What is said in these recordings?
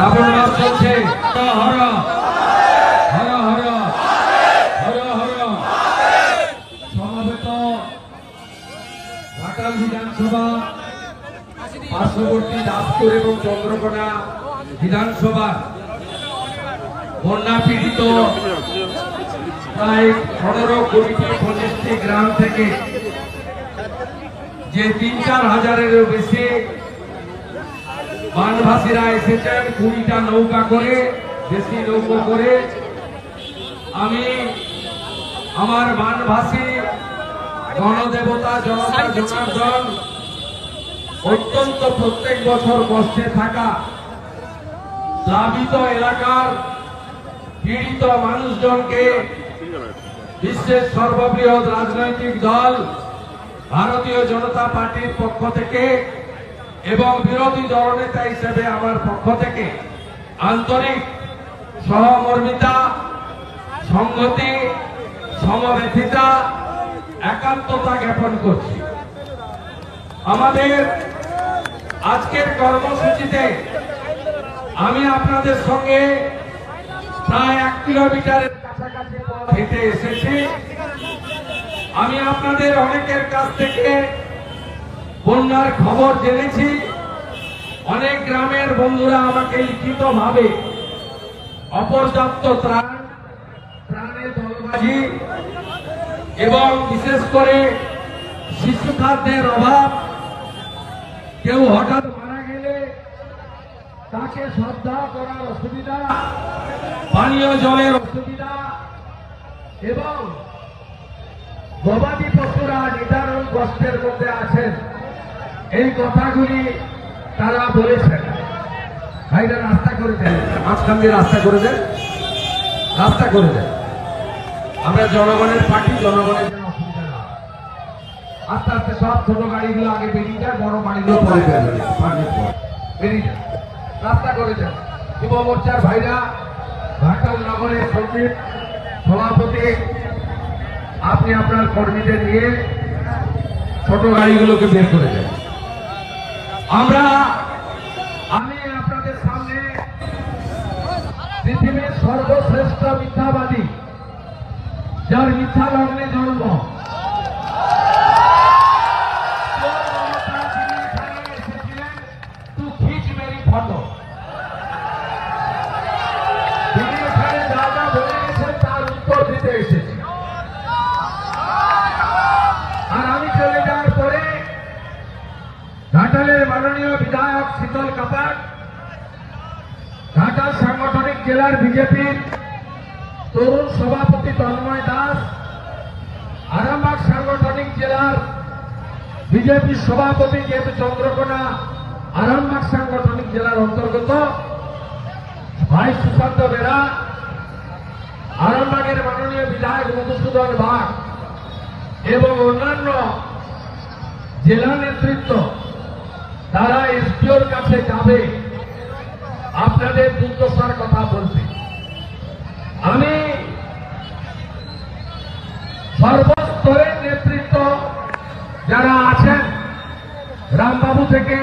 শ্রাবণ মাস চলছে। হর হর হর হর হর সমাবেত ঘাটাল বিধানসভা পার্শ্ববর্তী দাসপুর এবং চন্দ্রকোনা বিধানসভা বন্যা পীড়িত প্রায় 15-20টি গ্রাম থেকে যে 3-4 হাজারেরও বেশি বানভাসীরা এসেছেন 20টা নৌকা করে, দেশি নৌকো করে। আমি আমার বানভাসী গণদেবতা জনতা জনার্দন অত্যন্ত প্রত্যেক বছর কষ্টে থাকা প্লাবিত এলাকার পীড়িত মানুষজনকে বিশ্বের সর্ববৃহৎ রাজনৈতিক দল ভারতীয় জনতা পার্টির পক্ষ থেকে এবং বিরোধী দলনেতা হিসেবে আমার পক্ষ থেকে আন্তরিক সহমর্মিতা, সংহতি, সমবেথিতা, একাত্মতা জ্ঞাপন করছি। আমাদের আজকের কর্মসূচিতে আমি আপনাদের সঙ্গে প্রায় 1 কিলোমিটারের কাছাকাছি হেঁটে এসেছি। আমি আপনাদের অনেকের কাছ থেকে বন্যার খবর জেনেছি। অনেক গ্রামের বন্ধুরা আমাকে লিখিতভাবে অপর্যাপ্ত ত্রাণের দলবাজি এবং বিশেষ করে শিশু খাদ্যের অভাব, কেউ হঠাৎ মারা গেলে তাকে শ্রদ্ধা করার অসুবিধা, পানীয় জলের অসুবিধা এবং গবাদি পশুরা নিদারুণ কষ্টের মধ্যে আছেন, এই কথাগুলি তারা বলেছেন। ভাইরা রাস্তা করে দেন, মাঝখান দিয়ে রাস্তা করে দেন, রাস্তা করে দেন। আমরা জনগণের পার্টি, জনগণের যেন অসুবিধা না। আস্তে আস্তে সব ছোট গাড়িগুলো আগে বেরিয়ে যায়, বড় গাড়িগুলো পরে বেরিয়ে যায়। রাস্তা করে দেন। যুব মোর্চার ভাইরা, ঘাটাল নগরের সচিব, সভাপতি, আপনি আপনার কর্মীদের নিয়ে ছোট গাড়িগুলোকে বের করে দেন। আমি আপনাদের সামনে পৃথিবীর সর্বশ্রেষ্ঠ মিথ্যাবাদী, যার মিথ্যা লগ্নে জন্ম, ফটো তিনি এখানে যা যা বলে গেছেন তার উত্তর দিতে এসেছি। আর আমি চলে যাওয়ার পরে ঘাটালের মাননীয় বিধায়ক শীতল কাপাট, ঘাটাল সাংগঠনিক জেলার বিজেপির তরুণ সভাপতি তন্ময় দাস, আরামবাগ সাংগঠনিক জেলার বিজেপি সভাপতি, যেহেতু চন্দ্রকোনা আরামবাগ সাংগঠনিক জেলার অন্তর্গত, ভাই সুশান্ত বেরা, আরামবাগের মাননীয় বিধায়ক মধুসূদন বাগ এবং অন্যান্য জেলা নেতৃত্ব, তারা এসপিওর কাছে যাবে আপনাদের দুর্দশার কথা বলতে। আমি সর্বস্তরের নেতৃত্ব যারা আছেন, রামবাবু থেকে,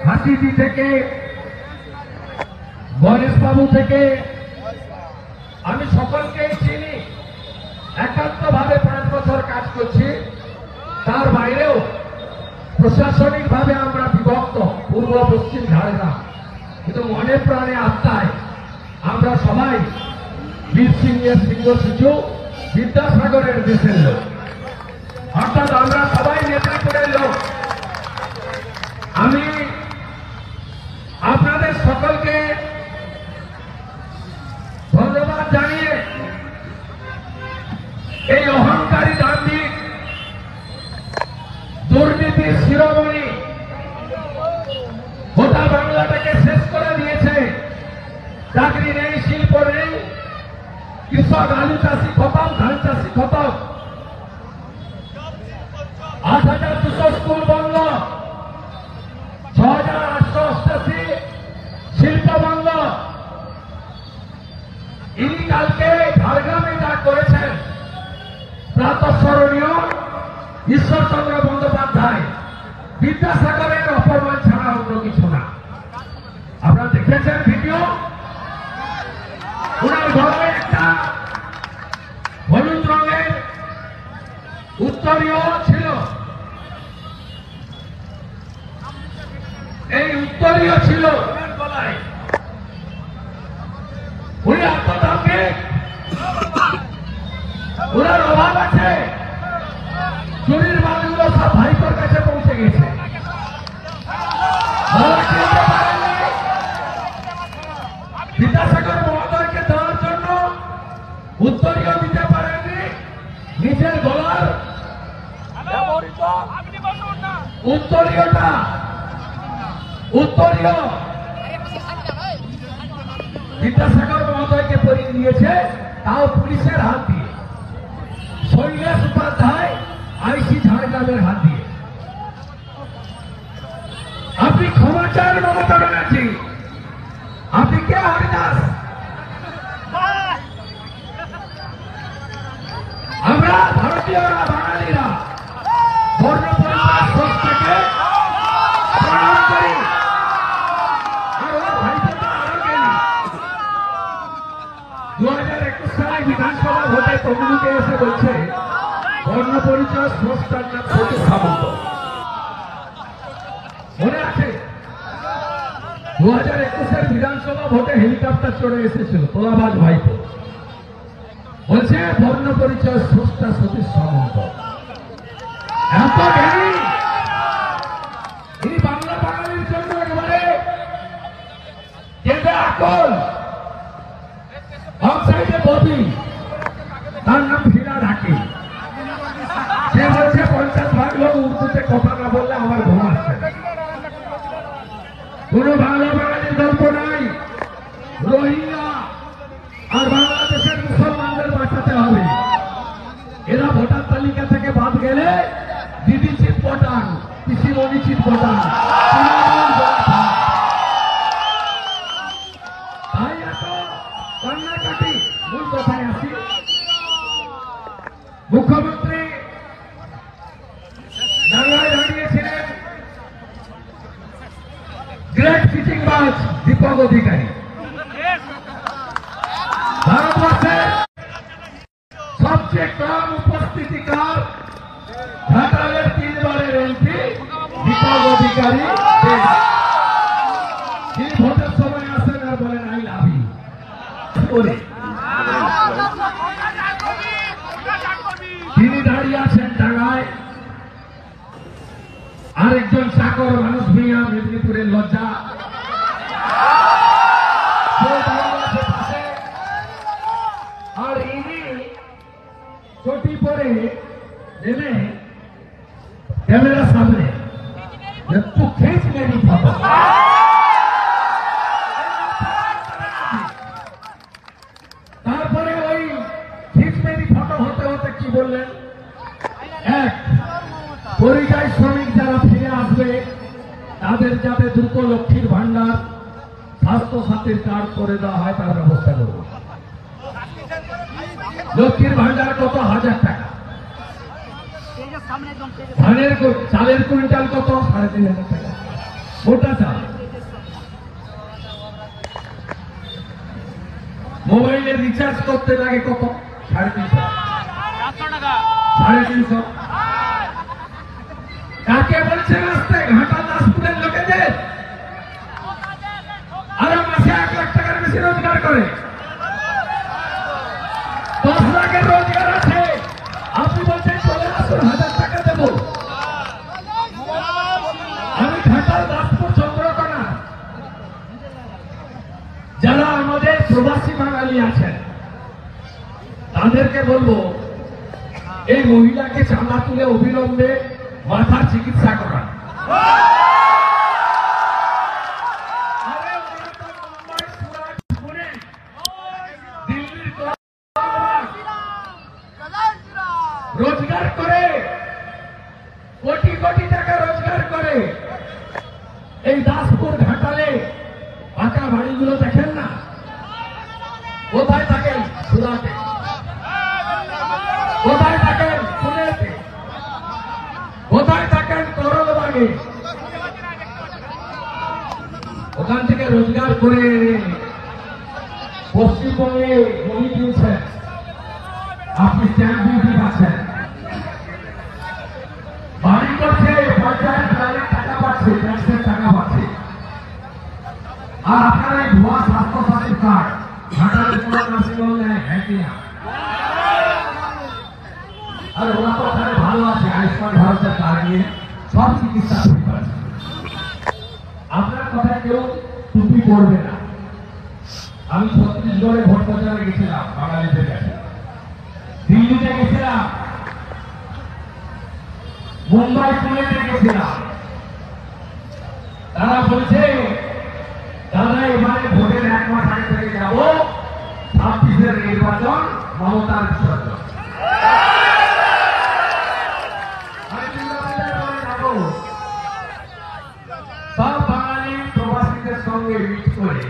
হাসিদি থেকে, গণেশবাবু থেকে, আমি সকলকেই চিনি। একান্তভাবে 5 বছর কাজ করছি। তার বাইরেও প্রশাসনিকভাবে আমরা বিভক্ত, পূর্ব পশ্চিম ঝাড়গ্রাম, কিন্তু মনে প্রাণে আত্মায় আমরা সবাই বীর সিংহের সিংহ শিশু, বিদ্যাসাগরের দেশের লোক, অর্থাৎ আমরা সবাই নেত্রীপুরের লোক। আমি আপনাদের সকলকে ধন্যবাদ জানিয়ে এই অহংকারী দান্ডিক দুর্নীতির শিরোমণি গোটা বাংলাটাকে শেষ করে দিয়েছে। চাকরি নেই, শিল্প নেই, কৃষক আলু চাষি খতম, ধান চাষি খতম, 8,200 স্কুল বন্ধ, 6,888 শিল্প বন্ধ। ইনি কালকে ঝাড়গ্রামে যা করেছেন প্রাতঃস্মরণীয়। ঈশ্বরচন্দ্র বন্দ্যোপাধ্যায়, বিদ্যাসাগরের অপমান ছাড়া অন্য কিছু না। আপনারা দেখেন দেখেছেন ভিডিও, ওনার ঘরে একটা হলুদ রঙের উত্তরীয় ছিল। এই উত্তরীয় ছিল ওনার গলায়। উনি আত্মতান্ত্রিক, ওনার অভাব আছে, চুরির মালগুলো সব ভাইপোর কাছে পৌঁছে গেছে। বিদ্যাসাগর মহোদয়কে দেওয়ার জন্য উত্তরীয় দিতে পারেননি। নিজের গলার উত্তরীয় বিদ্যাসাগর মহোদয়কে পরিয়ে নিয়েছে, তাও পুলিশের হাত দিয়ে, শৈলেশ উপাধ্যায় আইসি ঝাড়গ্রামের হাত দিয়ে। আপনি ক্ষমা চান মমতা ব্যানার্জি? আপনি কে হরিদাস? আমরা ভারতীয়রা, বাঙালিরা বর্ণ পরিচয় সংস্থাকে প্রণাম করি। আর ওর ভাইপোটা আরো গেলি 2021 সালে বিধানসভা ভোটে তমলুকে এসে বলছে বর্ণ পরিচয় সংস্থার নাম সতীশ সামন্ত। মনে আছে 2021 বিধানসভা ভোটে হেলিকপ্টার চড়ে এসেছিল তোলাবাজ ভাইপো, বলছে বর্ণ পরিচয় সংস্থা সতীশ সামন্ত। এত জ্ঞানী, এই বাংলা বাঙালির জন্য একেবারে কেঁদে আকল। সাইডে ববি, তার নাম ফিরা ঢাকি, সে বলছে 50 লোক উর্দুতে কথা না বললে আমার ঘুম আসছে। কোন বাংলা বাঙালির গল্প নাই। রোহিঙ্গা আর বাংলাদেশের মুসলমানদের বাঁচাতে হবে। এরা ভোটার তালিকা থেকে বাদ গেলে দিদি চিৎ পটান, পিসিমণি চিৎ পটান। তাই এত কান্নাকাটি। মূল কথায় আসি, মুখ্যমন্ত্রী ডাঙ্গায় দাঁড়িয়েছিলেন গ্রেট চিটিংবাজ দীপক অধিকারী। ভারতবর্ষের সবচেয়ে কম উপস্থিতিকার ঘাটালের 3 বারের এমপি দীপক অধিকারী। তিনি ভোটের সময় আসেন আর বলেন আই লাভ ইউ করে। তিনি দাঁড়িয়ে আছেন ডাঙ্গায়। আরেকজন চাকর মানুষ মিয়া, মেদিনীপুরের লজ্জা, আর ইনি চটি পরে নেমে ক্যামেরার সামনে একটু খেঁচ মেরি ফটো। তারপরে ওই খিচ মেরি ফটো হতে হতে কি বললেন, এক পরিযায়ী শ্রমিক যারা ফিরে আসবে তাদের যাতে দ্রুত লক্ষ্মীর ভান্ডার, স্বাস্থ্য সাথীর কার্ড করে দেওয়া হয় তার ব্যবস্থা করব। লক্ষ্মীর ভান্ডার কত? 1000 টাকা। চালের কুইন্টাল কত? 3500 টাকা মোটা চাল। মোবাইলে রিচার্জ করতে লাগে কত? 350 টাকা। 350। কাকে বলছে রাস্তায়? ঘাটা দাসপুরের লোকেদের। আরো মাসে 1 লাখ টাকার বেশি রোজগার করে, 10 লাখের রোজগার আছে। আপনি বলছেন চলে আসুন 1000 টাকা দেব। আমি ঘাটাল, দাসপুর, চন্দ্রকোনা যারা আমাদের প্রবাসী বাঙালি আছেন তাদেরকে বলবো এই মহিলাকে চাঁদা তুলে অবিলম্বে মাথার চিকিৎসা করান। রোজগার করে কোটি কোটি টাকা রোজগার করে। এই দাসপুর ঘাটালে পাকা বাড়িগুলো দেখেন না? কোথায় থাকেন? সুরাটে। কোথায় থাকেন? পুনেতে। কোথায় থাকেন? করলবাগে। ওখান থেকে রোজগার করে এনে পশ্চিমবঙ্গে জমি কিনছেন, আপনি স্ট্যাম্প ডিউটি পাচ্ছেন, বাড়ি করছে, পঞ্চায়েত টাকা পাচ্ছে, ট্যাক্সের টাকা পাচ্ছে, আর আপনারা এই ভুয়া স্বাস্থ্যসাথী কার্ড ঘাটালের কোনো নার্সিংহোম নেয় না। আর ওরা তো ওখানে ভালো আছে, আয়ুষ্মান ভারতের কার্ড নিয়ে সব চিকিৎসা শুরু করে। আপনার কথায় কেউ টুপি পড়বে না। আমি ছত্তিশগড়ে ভোট প্রচারে গেছিলাম, বাঙালিদের কাছে, দিল্লিতে গেছিলাম, মুম্বাই পুনেতে গেছিলাম। তারা বলছে দাদা এবারে ভোটের 1 মাস আগে থেকে যাবো, 26-এর নির্বাচন, মমতার বিসর্জন। সব বাঙালি প্রবাসীদের সঙ্গে মিট করে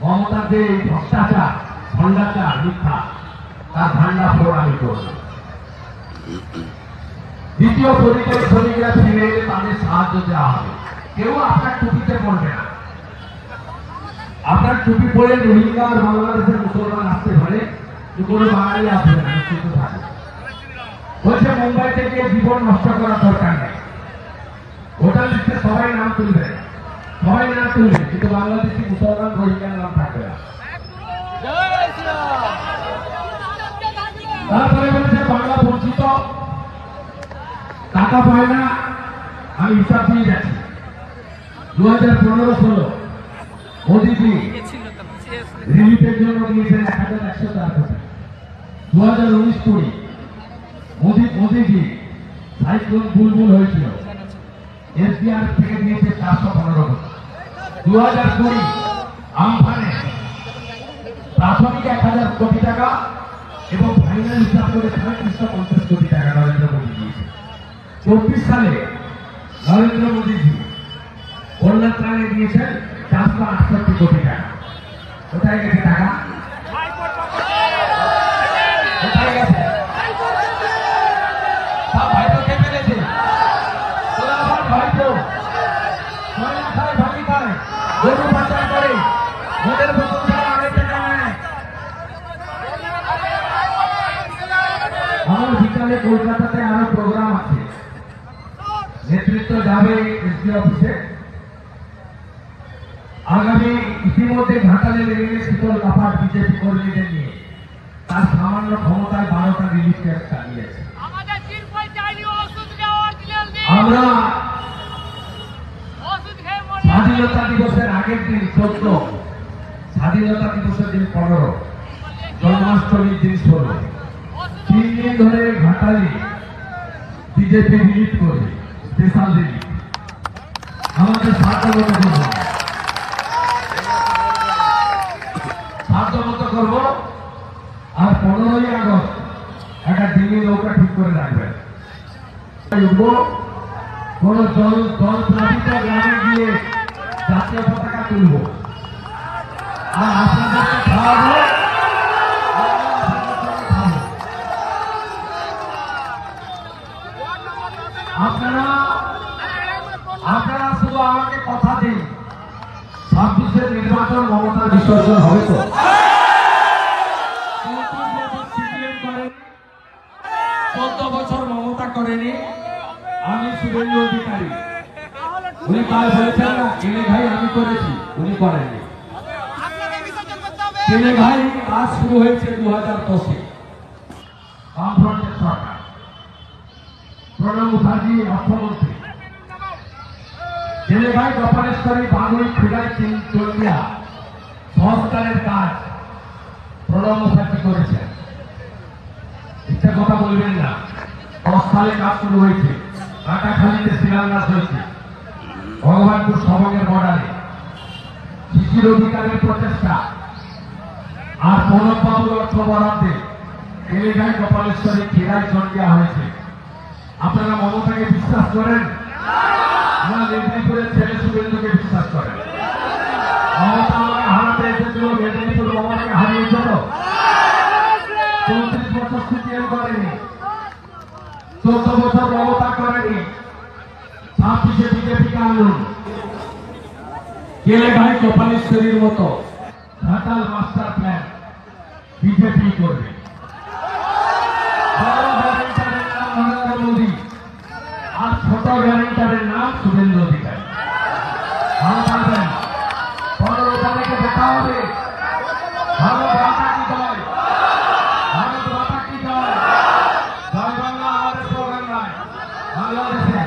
মমতার যে ভ্রষ্টাচার, ভণ্ডাচার, মিথ্যা, তার ধান্ডা ফোড় আমি করব। দ্বিতীয় পরিচয় শ্রমিকরা ফিরে এলে তাদের সাহায্য দেওয়া হবে। কেউ আপনার টুপিতে পড়বে না। আপনার টুপি পরে রোহিঙ্গা আর বাংলাদেশের মুসলমান আসতে পারে, কোনো বাঙালি আসবে না, নিশ্চিত থাকে। বলছে মুম্বাই থেকে জীবন নষ্ট করার দরকার নেই, ভোটার লিস্টে সবাই নাম তুলবে, সবাই নাম তুলবে, কিন্তু বাংলাদেশি মুসলমান রোহিঙ্গার নাম থাকবে না। তারপরে বলছে বাংলা বঞ্চিত, টাকা পায় না। আমি হিসাব দিয়ে যাচ্ছি, 2015-16 মোদীজি রিলিফের জন্য দিয়েছেন 1104 কোটি। 2019-20 মোদীজি সাইক্লোন বুলবুল হয়েছিল, এসডিআর থেকে দিয়েছে 415 কোটি। 2020 আমফানে প্রাথমিক 1000 কোটি টাকা এবং ফাইনাল হিসাব করে 3550 কোটি টাকা নরেন্দ্র মোদী দিয়েছে। 24 সালে নরেন্দ্র মোদীজি বন্যা ত্রাণে দিয়েছেন 468 কোটি টাকা। কোথায় গেছে টাকা? কোথায় গেছে? সব ভাই তো খেপে গেছে, তোরা আমার ভাই তো ময়না খায়, ভাবি খায়, গরু পাচার করে, ওদের বোতল ছাড়া অনেক টাকা নেয়। আমার বিকালে কলকাতাতে আরো প্রোগ্রাম আছে, নেতৃত্ব যাবে এসডি অফিসে। আগামী ইতিমধ্যে ঘাটালে লেগে শীতল কাপাট বিজেপি কর্মীদের নিয়ে তার সামান্য ক্ষমতায় 12টা রিলিফ ক্যাম্প চালিয়েছে। আমরা স্বাধীনতা দিবসের আগের দিন 14, স্বাধীনতা দিবসের দিন 15, জন্মাষ্টমীর দিন 16, 3 দিন ধরে ঘাটালে বিজেপি রিলিফ করবে, স্পেশাল রিলিফ। আমাদের সাধ্যমতো করবো, সাধ্যমতো করবো। আর 15ই আগস্ট একটা ডিঙি নৌকা ঠিক করে রাখবেন। উঠবো, কোন জল প্লাবিত গ্রামে গিয়ে জাতীয় পতাকা তুলবো, আর আপনাদেরকে খাওয়াবো, আপনারা শুধু আমাকে কথা দিন, 26-এর নির্বাচন মমতার বিসর্জন হবে তো? 14 বছর মমতা করেনি, আমি শুভেন্দু অধিকারী। উনি কাল বলেছেন না এনে ভাই আমি করেছি, উনি করেননি। এনে ভাই কাজ শুরু হয়েছে 2010-এ, বামফ্রন্টের সরকার, প্রণব মুখার্জি অর্থমন্ত্রী। জেলে ভাই কপালেশ্বরী, বাগুই, খুদাই, চন্ডিয়া সংস্কারের কাজ প্রণব মুখার্জি করেছেন। ইচ্ছা কথা বলবেন না, 10 সালে কাজ শুরু হয়েছে, কাটাখালীতে শিলান্যাস হয়েছে, ভগবানপুর সবঙ্গের বর্ডারে শিশির অধিকারের প্রচেষ্টা আর প্রণব বাবুর অর্থ বরাদ্দে এলাকায় কপালেশ্বরী, খেলায় চন্ডিয়া হয়েছে। আপনারা মমতাকে বিশ্বাস করেন না মেদিনীপুরের ছেলে শুভেন্দুকে বিশ্বাস করেন? মমতা আমাকে হারাতে এসেছিল, মেদিনীপুর মমতাকে হারিয়েছিল। 34 বছর সিপিএম করেনি, 14 বছর মমতা করেনি, 26-এ বিজেপিকে আনলুন। কেলেঘাই কপালেশ্বরীর মতো ঘাটাল মাস্টার প্ল্যান বিজেপি করবে। বড় গ্যারেন্টারের নাম নরেন্দ্র মোদী আর ছোট গ্যারেন্টারের নাম শুভেন্দু অধিকারী। ভাববেন 15 তারিখে দেখা হবে। ভারত মাতা কি জয়, ভারত মাতা কি জয়। জয় বাংলা আমাদের স্লোগান নয়, বাংলাদেশে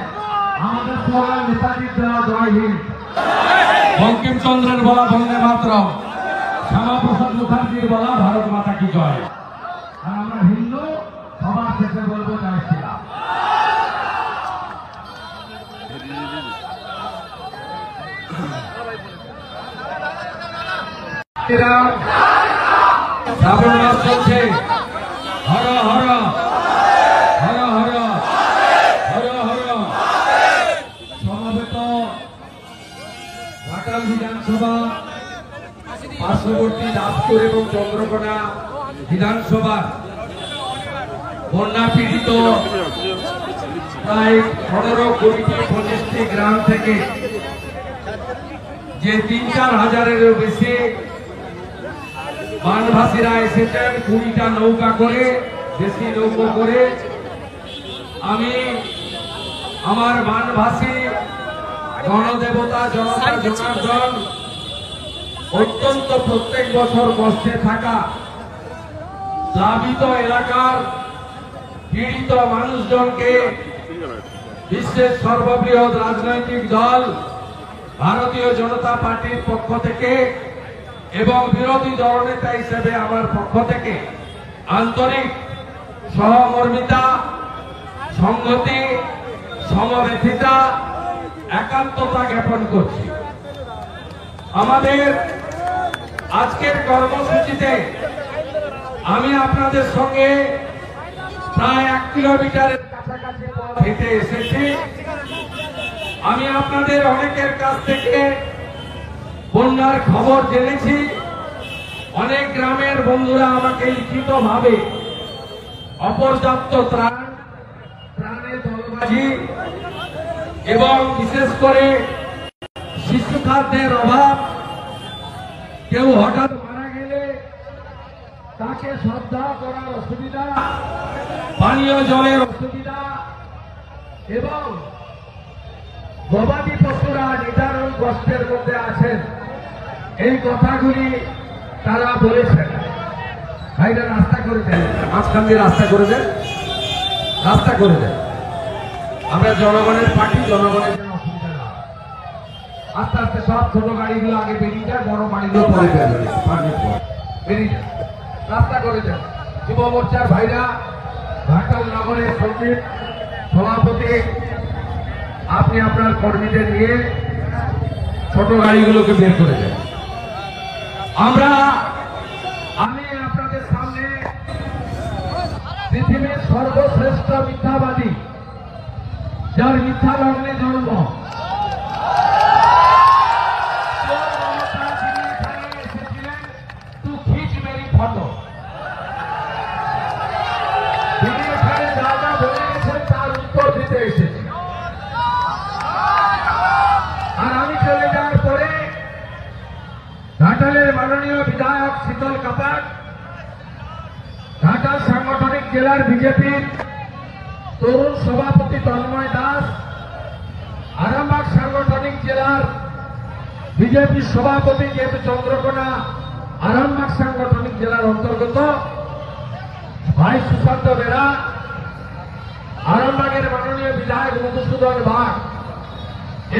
আমাদের স্লোগান নেতাজির দেওয়া জয় হিন্দ, বঙ্কিমচন্দ্রের বলা বন্দে মাতরম, শ্যামাপ্রসাদ মুখার্জির বলা ভারত মাতা কি জয়। আর আমরা হিন্দু, সবার শেষে বলবো জয় শ্রীরাম। শ্রাবণ মাস চলছে, হর হর হর হর হর হর। সমাবেত ঘাটাল বিধানসভা, পার্শ্ববর্তী দাসপুর এবং চন্দ্রকোনা বিধানসভা বন্যা পীড়িত প্রায় 15-20টি গ্রাম থেকে যে 3-4 হাজারেরও বেশি বানভাসীরা এসেছেন 20টা নৌকা করে, দেশি নৌকা করে। আমি আমার বানভাসী গণদেবতা জনতা জনার্দন অত্যন্ত প্রত্যেক বছর কষ্টে থাকা প্লাবিত এলাকার পীড়িত মানুষজনকে বিশ্বের সর্ববৃহৎ রাজনৈতিক দল ভারতীয় জনতা পার্টির পক্ষ থেকে এবং বিরোধী দলনেতা হিসেবে আমার পক্ষ থেকে আন্তরিক সহমর্মিতা, সংহতি, সমবেথিতা, একাত্মতা জ্ঞাপন করছি। আমাদের আজকের কর্মসূচিতে আমি আপনাদের সঙ্গে প্রায় 1 কিলোমিটারের কাছাকাছি পথ হেঁটে এসেছি। আমি আপনাদের অনেকের কাছ থেকে বন্যার খবর জেনেছি। অনেক গ্রামের বন্ধুরা আমাকে লিখিতভাবে অপর্যাপ্ত ত্রাণের দলবাজি এবং বিশেষ করে শিশু খাদ্যের অভাব, কেউ হঠাৎ মারা গেলে তাকে শ্রদ্ধা করার অসুবিধা, পানীয় জলের অসুবিধা এবং গবাদি পশুরা নিদারুণ কষ্টের মধ্যে আছেন, এই কথাগুলি তারা বলেছেন। ভাইরা রাস্তা করে দেন, মাঝখান দিয়ে রাস্তা করে দেন, রাস্তা করে দেন। আমরা জনগণের পার্টি, জনগণের জন্য অসুবিধা না। আস্তে আস্তে সব ছোট গাড়িগুলো আগে বেরিয়ে যায়, বড় গাড়িগুলো পরে বেরিয়ে যায়। রাস্তা করে দেন। যুব মোর্চার ভাইরা, ঘাটাল নগরের সচিব, সভাপতি, আপনি আপনার কর্মীদের নিয়ে ছোট গাড়িগুলোকে বের করে দেন। আমি আপনাদের সামনে পৃথিবীর সর্বশ্রেষ্ঠ মিথ্যাবাদী, যার মিথ্যা লগ্নে জন্ম, এসেছিলেন তু খিচ মেরি ফটো, তিনি এখানে যা যা বলে গেছেন তার উত্তর দিতে এসেছেন। আর আমি চলে যাওয়ার পরে ঘাটালের মাননীয় বিধায়ক শীতল কাপাট, ঘাটাল সাংগঠনিক জেলার বিজেপির তরুণ সভাপতি তন্ময় দাস, আরামবাগ সাংগঠনিক জেলার বিজেপি সভাপতি, যেহেতু চন্দ্রকোনা আরামবাগ সাংগঠনিক জেলার অন্তর্গত, ভাই সুশান্ত বেরা, আরামবাগের মাননীয় বিধায়ক মধুসূদন বাগ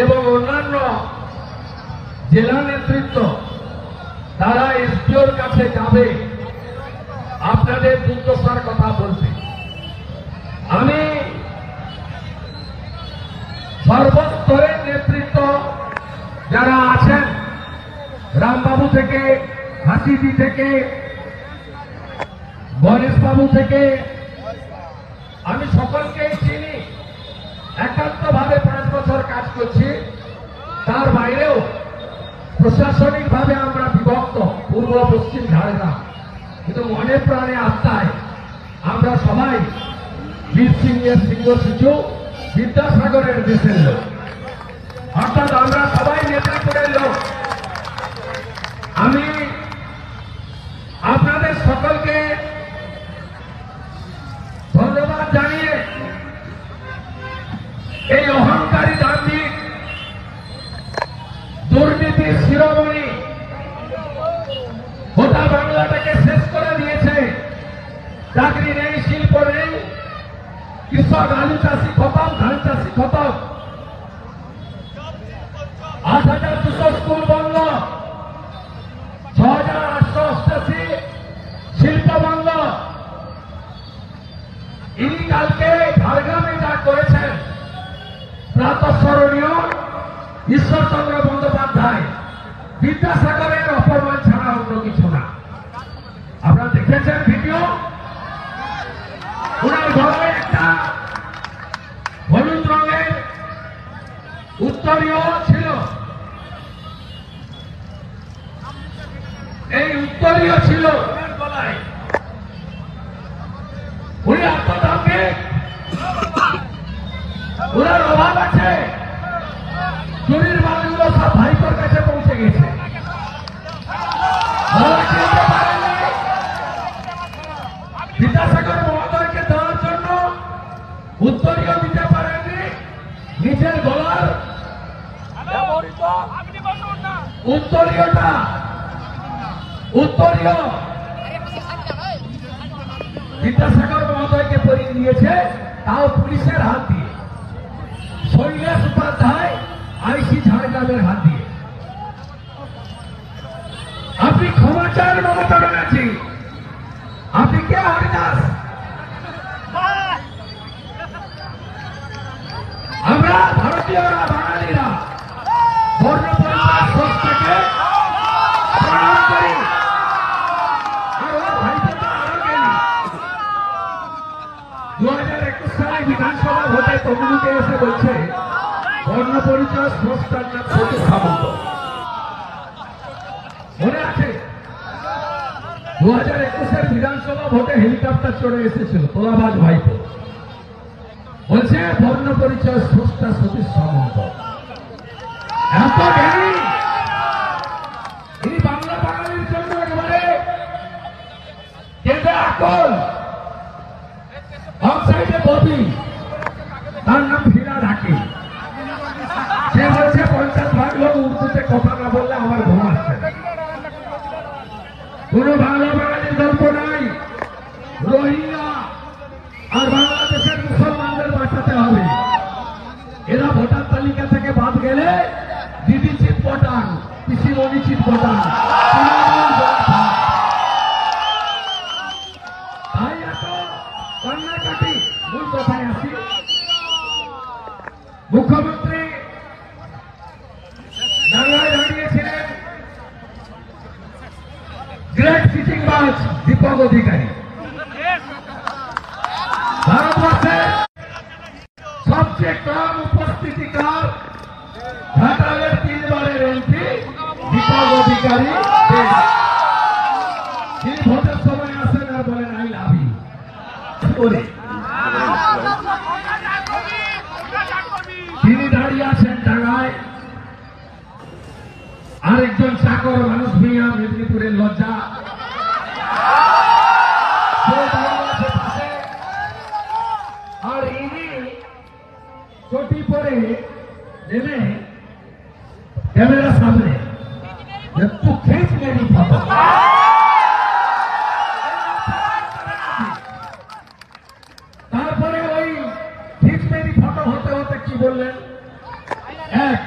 এবং অন্যান্য জেলা নেতৃত্ব, তারা এসপিওর কাছে যাবে আপনাদের দুর্দশার কথা বলতে। আমি সর্বস্তরের নেতৃত্ব যারা আছেন, রামবাবু থেকে, হাসিদি থেকে, গণেশবাবু থেকে, আমি সকলকেই চিনি। একাত্মভাবে 5 বছর কাজ করছি। তার বাইরেও প্রশাসনিকভাবে আমরা বিভক্ত, পূর্ব পশ্চিম ঝাড়গ্রাম, কিন্তু মনে প্রাণে আত্মায় আমরা সবাই বীর সিংহের সিংহ শিশু, বিদ্যাসাগরের দেশের লোক। অর্থাৎ আমরা সবাই নেত্রীপুরের লোক। দুর্নীতির শিরোমণি গোটা বাংলাটাকে শেষ করে দিয়েছে। চাকরি নেই, শিল্প নেই, কৃষক আলু চাষি খতম, ধান চাষি খতম। ৮,২০০ স্কুল বন্ধ, ৬,৮৮৮ শিল্প বন্ধ। ইনি কালকে ঝাড়গ্রামে যা করেছেন প্রাতঃস্মরণীয় ঈশ্বরচন্দ্র বন্দ্যোপাধ্যায়, বিদ্যাসাগরের অপমান ছাড়া অন্য কিছু না। আপনারা দেখেছেন ভিডিও, ওনার ঘরে একটা হলুদ রঙের উত্তরীয় ছিল। এই উত্তরীয় ছিল ওনার গলায়। উনি আত্মদানকে ওনার অভাব আছে, চুরির মালগুলো সব ভাইপোর কাছে পৌঁছে গেছে। বিদ্যাসাগর মহোদয়কে দেওয়ার জন্য উত্তরীয় দিতে পারেননি। নিজের গলার উত্তরীয় বিদ্যাসাগর মহোদয়কে পরিয়ে দিয়েছে, তাও পুলিশের হাত দিয়ে। শৈলেশ উপাধ্যায় আইসি ঝাড়গ্রামের হাত দিয়ে। আপনি ক্ষমা চান মমতা ব্যানার্জি? আপনি কে হরিদাস? আমরা ভারতীয়রা, বাঙালিরা বর্ণ পরিচয় সংস্থাকে প্রণাম করি। আর ওর ভাইপোটা আরো গেলি 2021 সালে বিধানসভা ভোটে তমলুকে এসে বলছে বর্ণ পরিচয় সংস্থার নাম সতীশ সামন্ত। মনে আছে 2021 বিধানসভা ভোটে হেলিকপ্টার চড়ে এসেছিল তোলাবাজ ভাইপো, বলছে বর্ণ পরিচয় সংস্থা সতীশ সামন্ত। এত জ্ঞানী তিনি, বাংলা বাঙালির জন্য একেবারে কেঁদে আকল। অফ সাইডে ববি, তার নাম ফিরা ডাকি। সে বলছে 50 লোক উর্দুতে কথা না বললে আমার ঘুম আসছে না। কোন বাংলা বাঙালির গল্প নাই। রোহিঙ্গা আর বাংলাদেশের মুসলমানদের বাঁচাতে হবে। এরা ভোটার তালিকা থেকে বাদ গেলে দিদি চিৎ পটান, পিসিমণি চিৎ পটান। ভাই এত কান্নাকাটি। মূল কথায় আসি, মুখ্যমন্ত্রী ডাঙ্গায় দাঁড়িয়েছিলেন গ্রেট সিটিংবাজ দীপক অধিকারী। ভারতবর্ষের সবচেয়ে কম উপস্থিতিকার ঘাটালের 3 বারের এমপি দীপক অধিকারী। তিনি ভোটের সময় আসেন আর বলেন আই লাভ ইউ। তিনি দাঁড়িয়ে আছেন ডাঙ্গায়। আরেকজন চাকর মানুষ মিয়া, মেদিনীপুরের লজ্জা, আর ইনি চটি পরে নেমে ক্যামেরার সামনে একটু খেঁচ মেরি ফটো। তারপরে ওই খিচ মেরি ফটো হতে হতে কি বললেন, এক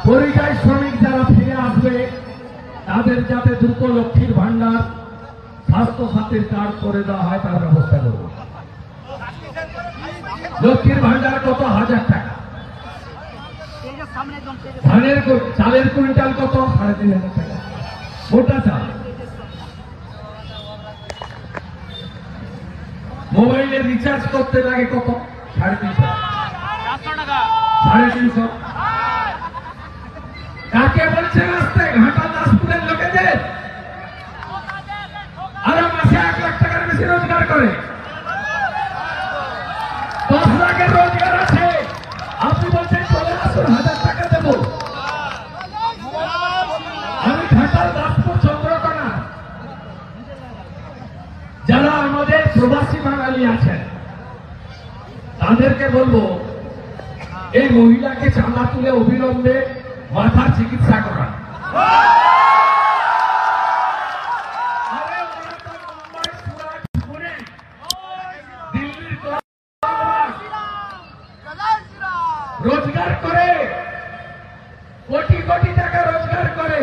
পরিযায়ী শ্রমিক যারা ফিরে আসবে তাদের যাতে দ্রুত লক্ষ্মীর ভান্ডার, স্বাস্থ্য সাথীর কার্ড করে দেওয়া হয় তার ব্যবস্থা করব। লক্ষ্মীর ভান্ডার কত? 1000 টাকা। চালের কুইন্টাল কত? 3,500 টাকা মোটা চাল। মোবাইলে রিচার্জ করতে লাগে কত? 350 টাকা। 350। কাকে বলছেন আসতে? ঘাটা দাসপুরের লোকেদের। আর মাসে 1 লাখ টাকার বেশি রোজগার করে, 10 লাখের রোজগার আছে। আপনি বলছেন চলে আসুন, 1000 টাকা দেব। আমি ঘাটাল, দাসপুর, চন্দ্রকোনা যারা আমাদের প্রবাসী বাঙালি আছেন তাদেরকে বলবো, এই মহিলাকে চাঁদা তুলে অবিলম্বে মাথার চিকিৎসা করান। রোজগার করে কোটি কোটি টাকা রোজগার করে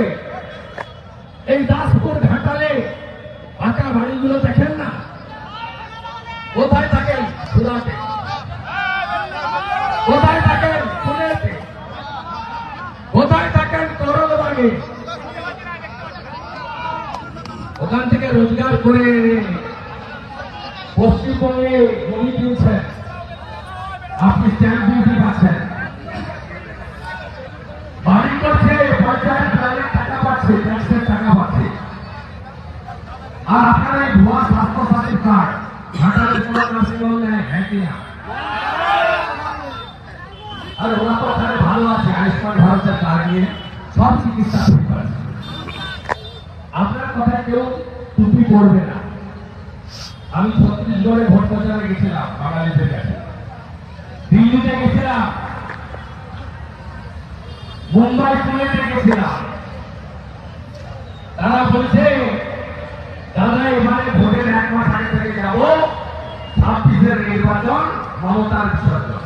এই দাসপুর ঘাটালে পাকা বাড়িগুলো দেখেন না? কোথায় থাকেন? সুরাটে। কোথায় থাকেন? পুনেতে। কোথায় থাকেন? করলবাগে। ওখান থেকে রোজগার করে পশ্চিমবঙ্গে জমি কিনছেন, আপনি স্ট্যাম্প ডিউটি পাচ্ছেন, বাড়ি করছে, পঞ্চায়েত টাকা পাচ্ছে, ট্যাক্সের টাকা পাচ্ছে। আর আপনারা এই ভুয়া স্বাস্থ্যসাথী কার্ড ঘাটালের কোনো নার্সিংহোম নেয়, হ্যাঁ কিনা? আর ওরা তো ওখানে ভালো আছে, আয়ুষ্মান ভারতের কার্ড নিয়ে সব চিকিৎসা শুরু করে। আপনার কথায় কেউ টুপি পড়বে না। আমি ছত্তিশগড়ে ভোট প্রচারে গেছিলাম, বাঙালিদের কাছে, দিল্লিতে গেছিলাম, মুম্বাই পুনেতে গেছিলাম। তারা বলছে দাদা এবারে ভোটের 1 মাস আগে থেকে যাব, 26-এর নির্বাচন, মমতার বিসর্জন।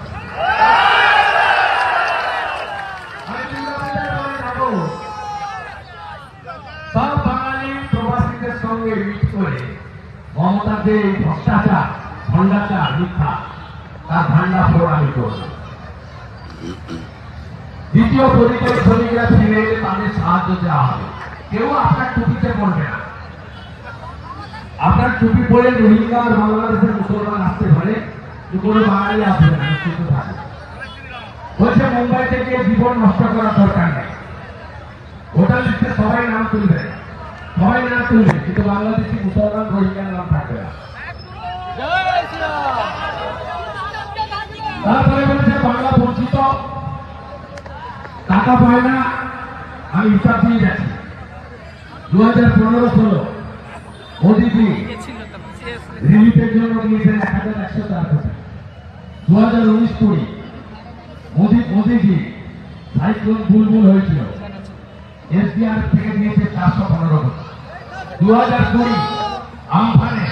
সব বাঙালি প্রবাসীদের সঙ্গে মিট করে মমতার যে ভ্রষ্টাচার, ভণ্ডাচার, মিথ্যা, তার ভান্ডা ফোড় আমি করব। দ্বিতীয় পরিচয় শ্রমিকরা ফিরে এলে তাদের সাহায্য দেওয়া হবে। কেউ আপনার টুপিতে পড়বে না। আপনার টুপি পরে রোহিঙ্গা আর বাংলাদেশের মুসলমান আসতে পারে, কোনো বাঙালি আসবে না, নিশ্চিত থাকে। বলছে মুম্বাই থেকে জীবন নষ্ট করার দরকার নেই, ভোটার লিস্টে সবাই নাম তুলবে, সবাই নাম তুলবে, কিন্তু বাংলাদেশি মুসলমান রোহিঙ্গার নাম থাকবে না। তারপরে বলছে বাংলা বঞ্চিত, টাকা পায় না। আমি হিসাব দিয়ে যাচ্ছি, 2015-16 মোদীজি রিলিফের জন্য দিয়েছেন 1104 কোটি। 2019-20 মোদীজি সাইক্লোন বুলবুল হয়েছিল, এসডিআর থেকে দিয়েছে 415 কোটি। 2020 আমফানে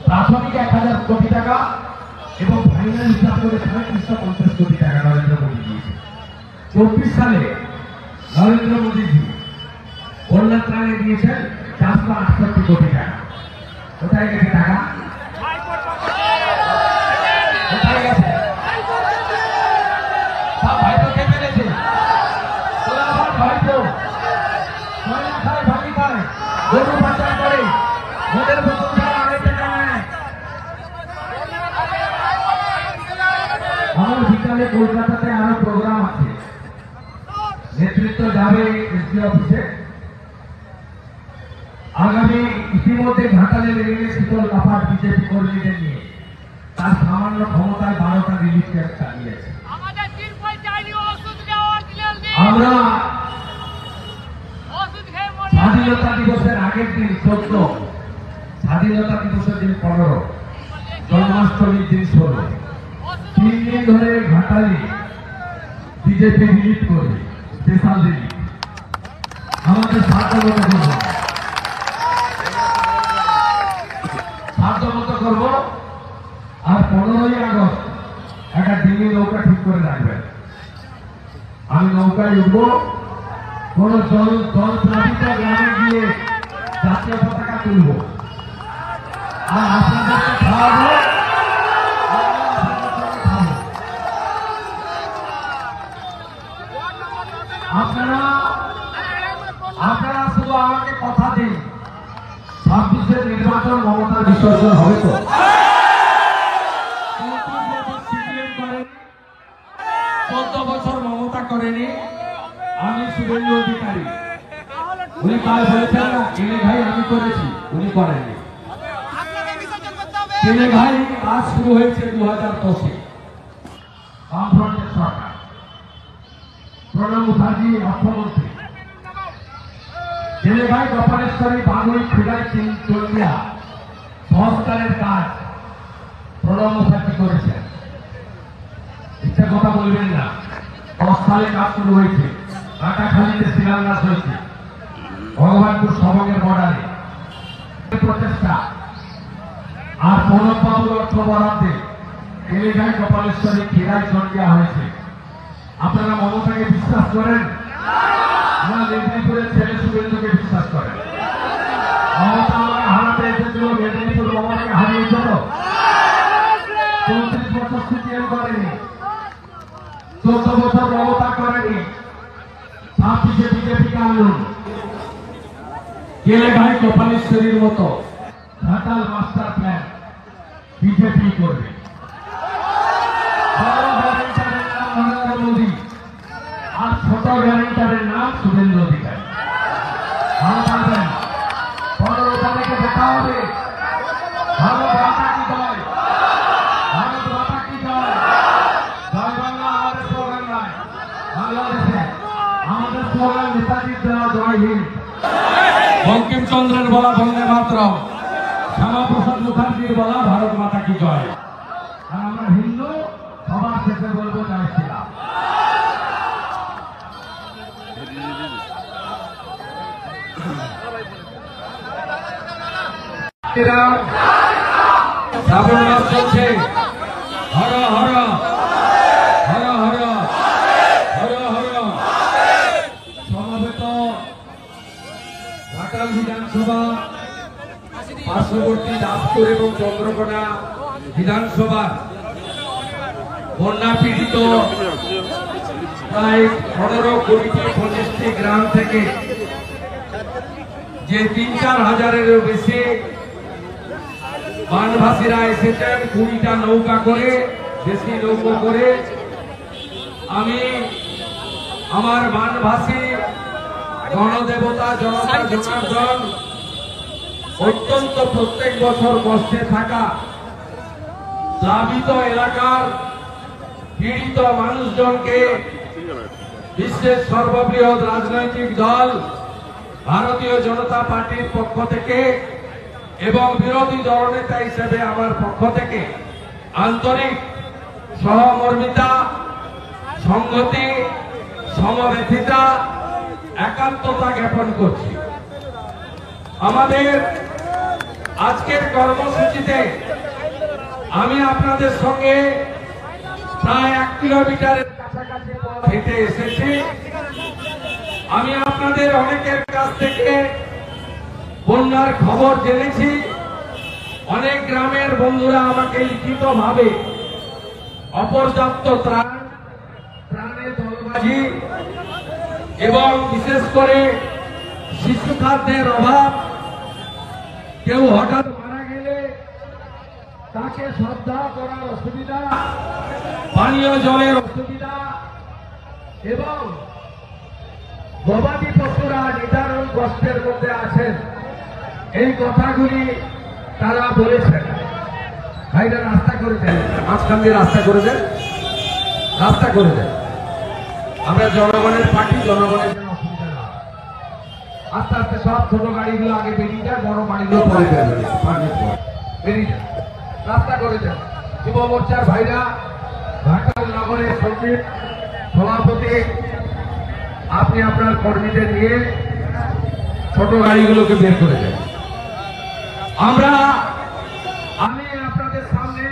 প্রাথমিক 1000 কোটি টাকা এবং ফাইনাল হিসাব করে 350 কোটি টাকা নরেন্দ্র মোদী দিয়েছে। 24 সালে নরেন্দ্র মোদীজি বন্যা ত্রাণে দিয়েছেন 468 কোটি টাকা। কোথায় গেছে টাকা? কোথায় গেছে? সব ভাই তো খেয়ে ফেলেছে। তোরা আমার ভাই তো ময়লা খায়, ভাঙি খায়, গরু পাচার করে, মোদের বোতল ছাড়া আগে টাকা নেয়। আমার বিকালে কলকাতাতে আরো প্রোগ্রাম আছে, নেতৃত্ব যাবে এসপি অফিসে। আগামী ইতিমধ্যে ঘাটালে রেলে শীতল কাপাট বিজেপি কর্মীদের নিয়ে তার সামান্য ক্ষমতায় 12টা রিলিফ ক্যাম্প চালিয়েছে। আমরা স্বাধীনতা দিবসের আগের দিন 14, স্বাধীনতা দিবসের দিন 15, জন্মাষ্টমীর দিন 16, 3 দিন ধরে ঘাটালে বিজেপি রিলিফ করবে, স্পেশাল রিলিফ। আমাদের সাধ্যমতো করবো। আর 15ই আগস্ট একটা ডিঙি নৌকা ঠিক করে রাখবেন। আমি নৌকায় উঠবো, কোন জলপ্লাবিত গ্রামে গিয়ে জাতীয় পতাকা তুলব, আর আপনাদেরকে খাওয়াবো। আপনারা শুধু আমাকে কথা দিন, 26-এর নির্বাচন মমতার বিসর্জন হবে তো? 14 বছর মমতা করেনি, আমি শুভেন্দু অধিকারী। উনি কাল বলেছেন না তিনি ভাই আমি করেছি, উনি করেননি। তিনি ভাই কাজ শুরু হয়েছে 2010-এ, বামফ্রন্টের সরকার, প্রণব মুখার্জি অর্থমন্ত্রী। ছেলে ভাই গোপালেশ্বরী বাঙুই খুদাই চন্ডিয়া সংস্কারের কাজ প্রণব মুখার্জি করেছেন। ইচ্ছা কথা বলবেন না, অস্থায়ী কাজ শুরু হয়েছে, কাটাখালীতে শিলান্যাস হয়েছে, ভগবানপুর সবঙ্গের বর্ডারে প্রচেষ্টা আর প্রণববাবুর অর্থ বরাদ্দে এলাকায় কপালেশ্বরী খিরাই জল দেওয়া হয়েছে। আপনারা মমতাকে বিশ্বাস করেন না মেদিনীপুরের ছেলে শুভেন্দুকে বিশ্বাস করেন? মমতা আমাকে হারাতে এসেছিল, মেদিনীপুর মমতাকে হারিয়েছিল। 34 বছর সিপিএম করেনি, 14 বছর মমতা করেনি, 26-এ বিজেপিকে আনলুন। এলাকায় কপালেশ্বরীর মতো ঘাটাল মাস্টার প্ল্যান বিজেপি করবে। বড় গ্যারেন্টারের নাম নরেন্দ্র মোদী আর ছোট গ্যারেন্টারের নাম শুভেন্দু অধিকারী। ভালো থাকবেন, 15 তারিখে দেখা হবে। ভারত মাতা কি জয়, ভারত মাতা কি জয়। জয় বাংলা আমাদের স্লোগান নয়, বাংলাদেশে আমাদের স্লোগান নেতাজির দেওয়া জয় হিন্দ। বঙ্কিমচন্দ্রের বলা বন্দে মাতরম, শ্যামাপ্রসাদ মুখার্জির বলা ভারত মাতা কি জয়। আর আমরা হিন্দু, সবার শেষে বলবো জয় শ্রীরাম। শ্রাবণ মাস চলছে, হর হর হর হর হর হর। সমবেত ঘাটাল বিধানসভা, পার্শ্ববর্তী দাসপুর এবং চন্দ্রকোনা বিধানসভা বন্যা পীড়িত প্রায় 15-20টি গ্রাম থেকে যে 3-4 হাজারেরও বেশি বানভাসীরা এসেছেন 20টা নৌকা করে, বেশি নৌকা করে। আমি আমার বানভাসী গণদেবতা জনতা জনার্দন অত্যন্ত প্রত্যেক বছর কষ্টে থাকা প্লাবিত এলাকার পীড়িত মানুষজনকে বিশ্বের সর্ববৃহৎ রাজনৈতিক দল ভারতীয় জনতা পার্টির পক্ষ থেকে এবং বিরোধী দলনেতা হিসেবে আমার পক্ষ থেকে আন্তরিক সহমর্মিতা, সংহতি, সমবেথিতা, একাত্মতা জ্ঞাপন করছি। আমাদের আজকের কর্মসূচিতে আমি আপনাদের সঙ্গে প্রায় 1 কিলোমিটারের কাছাকাছি পথ হেঁটে এসেছি। আমি আপনাদের অনেকের কাছ থেকে বন্যার খবর জেনেছি। অনেক গ্রামের বন্ধুরা আমাকে লিখিতভাবে অপর্যাপ্ত ত্রাণে দলবাজি এবং বিশেষ করে শিশু খাদ্যের অভাব, কেউ হঠাৎ মারা গেলে তাকে শ্রদ্ধা করার অসুবিধা, পানীয় জলের অসুবিধা এবং গবাদি পশুরা নিদারুণ কষ্টের মধ্যে আছেন, এই কথাগুলি তারা বলেছেন। ভাইরা রাস্তা করে দেন, মাঝখান দিয়ে রাস্তা করে দেন, রাস্তা করে দেন। আমরা জনগণের পার্টি, জনগণের যেন অসুবিধা না হয়। আস্তে আস্তে সব ছোট গাড়িগুলো আগে বেরিয়ে যায়, বড় গাড়িগুলো পরে বেরিয়ে যায়। রাস্তা করে দেন। যুব মোর্চার ভাইরা, ঘাটাল নগরের সচিব, সভাপতি, আপনি আপনার কর্মীদের নিয়ে ছোট গাড়িগুলোকে বের করে দেন। আমি আপনাদের সামনে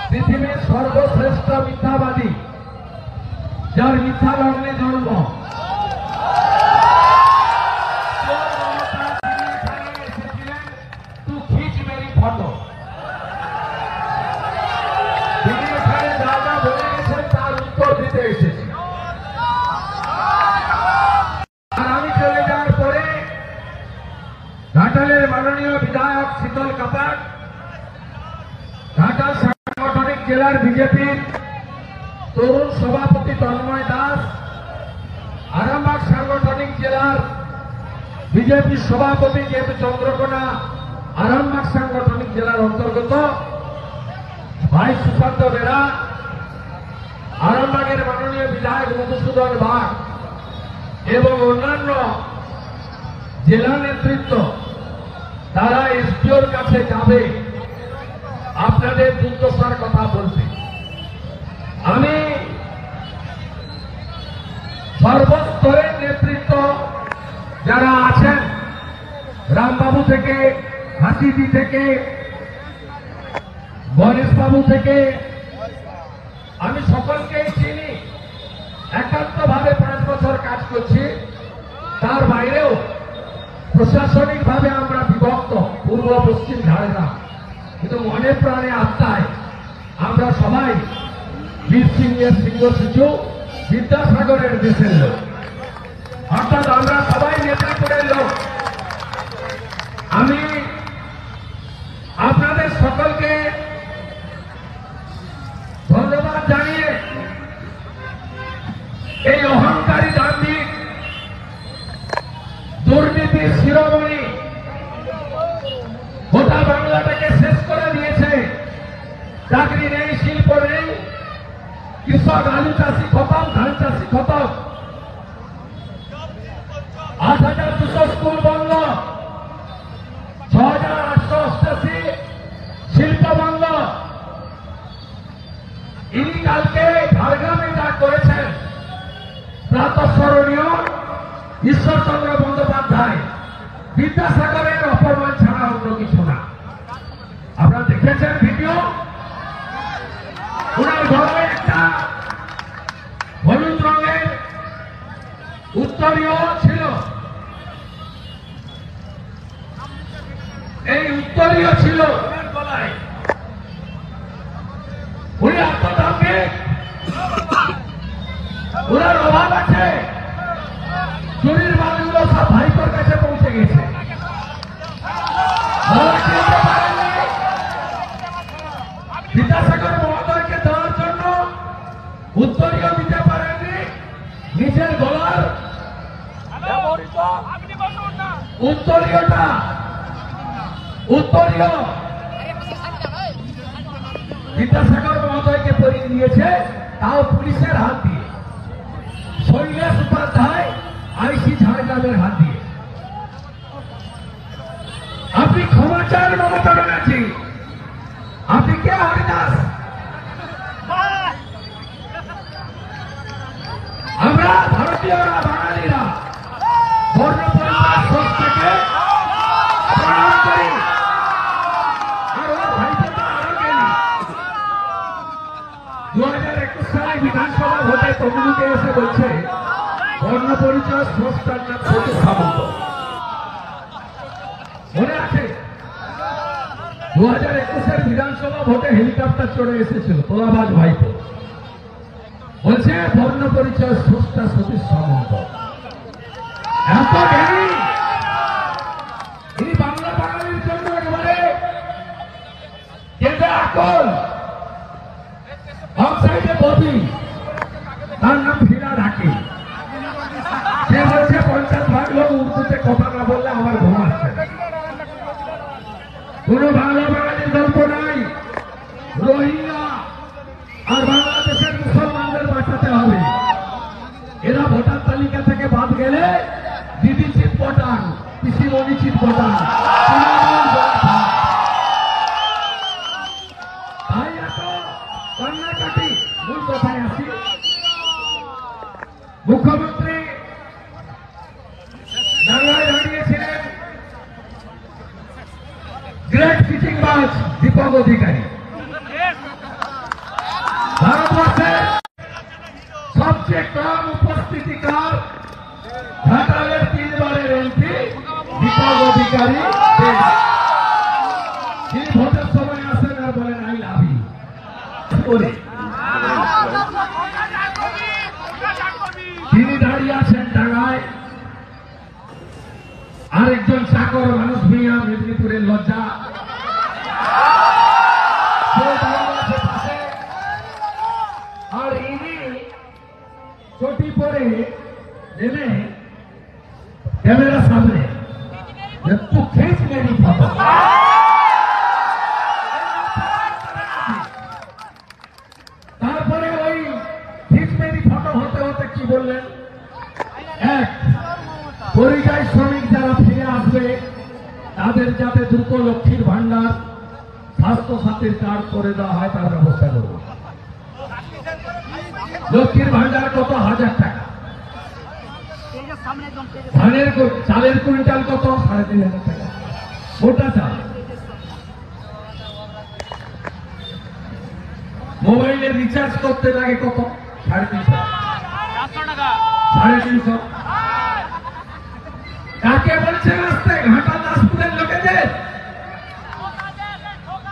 পৃথিবীর সর্বশ্রেষ্ঠ মিথ্যাবাদী, যার মিথ্যা লগ্নে জন্ম, এসেছিলেন তু খিচ মেরি ফটো, তিনি এখানে যা যা বলে গেছেন তার উত্তর দিতে এসেছি। আর আমি চলে যাওয়ার পরে ঘাটালের মাননীয় বিধায়ক শীতল কাপাট, ঘাটাল সাংগঠনিক জেলার বিজেপির তরুণ সভাপতি তন্ময় দাস, আরামবাগ সাংগঠনিক জেলার বিজেপির সভাপতি, যেহেতু চন্দ্রকোনা আরামবাগ সাংগঠনিক জেলার অন্তর্গত, ভাই সুশান্ত বেরা, আরামবাগের মাননীয় বিধায়ক মধুসূদন বাগ এবং অন্যান্য জেলা নেতৃত্ব, তারা এসডিওর কাছে যাবে আপনাদের দুর্দশার কথা বলতে। আমি সর্বস্তরের নেতৃত্ব যারা আছেন, রামবাবু থেকে, হাসিদি থেকে, গণেশবাবু থেকে, আমি সকলকেই চিনি। একান্তভাবে 5 বছর কাজ করছি। তার বাইরেও প্রশাসনিকভাবে আমরা বিভক্ত, পূর্ব পশ্চিম ঝাড়গ্রাম, কিন্তু মনে প্রাণে আত্মায় আমরা সবাই বীর সিংহের সিংহ শিশু, বিদ্যাসাগরের দেশের লোক, অর্থাৎ আমরা সবাই নেতাপুরের লোক। আমি আপনাদের সকলকে ধন্যবাদ জানিয়ে এই অহংকারী দাম্ভিক দুর্নীতির শিরোমণি গোটা বাংলাটাকে শেষ করে দিয়েছে। চাকরি নেই, শিল্প নেই, কৃষক আলু চাষি খতম, ধান চাষি খতম, 8,200 স্কুল বন্ধ, 6,888 শিল্প বন্ধ। ইনি কালকে ঝাড়গ্রামে যা করেছেন প্রাতঃস্মরণীয়। ঈশ্বরচন্দ্র বন্দ্যোপাধ্যায়, বিদ্যাসাগরের অপমান ছাড়া অন্য কিছু না। আপনারা দেখেছেন ভিডিও, ওনার ঘরে একটা হলুদ রঙের উত্তরীয় ছিল। এই উত্তরীয় ছিল ওনার গলায়। উনি আত্মদাকে ওনার অভাব আছে, চুরির মালগুলো সব ভাইপোর কাছে পৌঁছে গেছে। বিদ্যাসাগর মহোদয়কে দেওয়ার জন্য উত্তরীয় দিতে পারেননি। নিজের গলার উত্তরীয় বিদ্যাসাগর মহোদয়কে পরিয়ে দিয়েছে, তাও পুলিশের হাত দিয়ে। শৈলেশ উপাধ্যায় আইসি ঝাড়গ্রামের হাত দিয়ে। আপনি ক্ষমা চান মমতা ব্যানার্জি? আপনি কে হরিদাস? আমরা ভারতীয়রা, বাঙালিরা বর্ণ পরিচয় সংস্থাকে প্রণাম করি। আর ওর ভাইপোটা আরো গেলি 2021 সালে বিধানসভা ভোটে তমলুকে এসে বলছে বর্ণ পরিচয় সংস্থার নাম সতীশ সামন্ত। মনে আছে 2021 বিধানসভা ভোটে হেলিকপ্টার চড়ে এসেছিল তোলাবাজ ভাইপো, বলছে বর্ণ পরিচয় সংস্থা সতীশ সামন্ত। এত জ্ঞানী এই বাংলা বাঙালির জন্য একেবারে কেঁদে আকল। অফসাইডে ববি, তার নাম ফিরা ডাকি। সে বলছে 50 ভাগ লোক উর্দুতে কথা না বললে আমার ঘুম আসছে না। কোন বাংলা বাঙালির গল্প নাই। রোহিঙ্গা আর বাংলাদেশের মুসলমানদের বাঁচাতে হবে। এরা ভোটার তালিকা থেকে বাদ গেলে দিদি চিট পটান, পিসিমণি চিট পটান, ভাই এত কান্নাকাটি। মূল কথায় আসি, মুখ্যমন্ত্রী ডাঙ্গায় দাঁড়িয়েছিলেন গ্রেট চিটিংবাজ দীপক অধিকারী। ভারতবর্ষের সবচেয়ে কম উপস্থিতিকার ঘাটালের 3 বারের এমপি দীপক অধিকারী। তিনি ভোটের সময় আসেন আর বলেন আই লাভ ইউ করে। তিনি দাঁড়িয়ে আছেন ডাঙ্গায়। আরেকজন চাকর মানুষ মিয়া, মেদিনীপুরের লজ্জা, আর ইনি চটি পরে নেমে ক্যামেরার সামনে একটু খেঁচ মেরি ফটো। তারপরে ওই খিঁচ মেরি ফটো হতে হতে কি বললেন, এক পরিযায়ী শ্রমিক যারা ফিরে আসবে তাদের যাতে দ্রুত লক্ষ্মীর ভান্ডার, স্বাস্থ্য সাথীর কার্ড করে দেওয়া হয় তার ব্যবস্থা করব। লক্ষ্মীর ভান্ডার কত 1000 টাকা, চালের কুইন্টাল কত? 3,500 টাকা মোটা চাল। মোবাইলে রিচার্জ করতে লাগে কত? 350 টাকা। 350। কাকে বলছে রাস্তায়? ঘাটা দাসপুরের লোকেদের।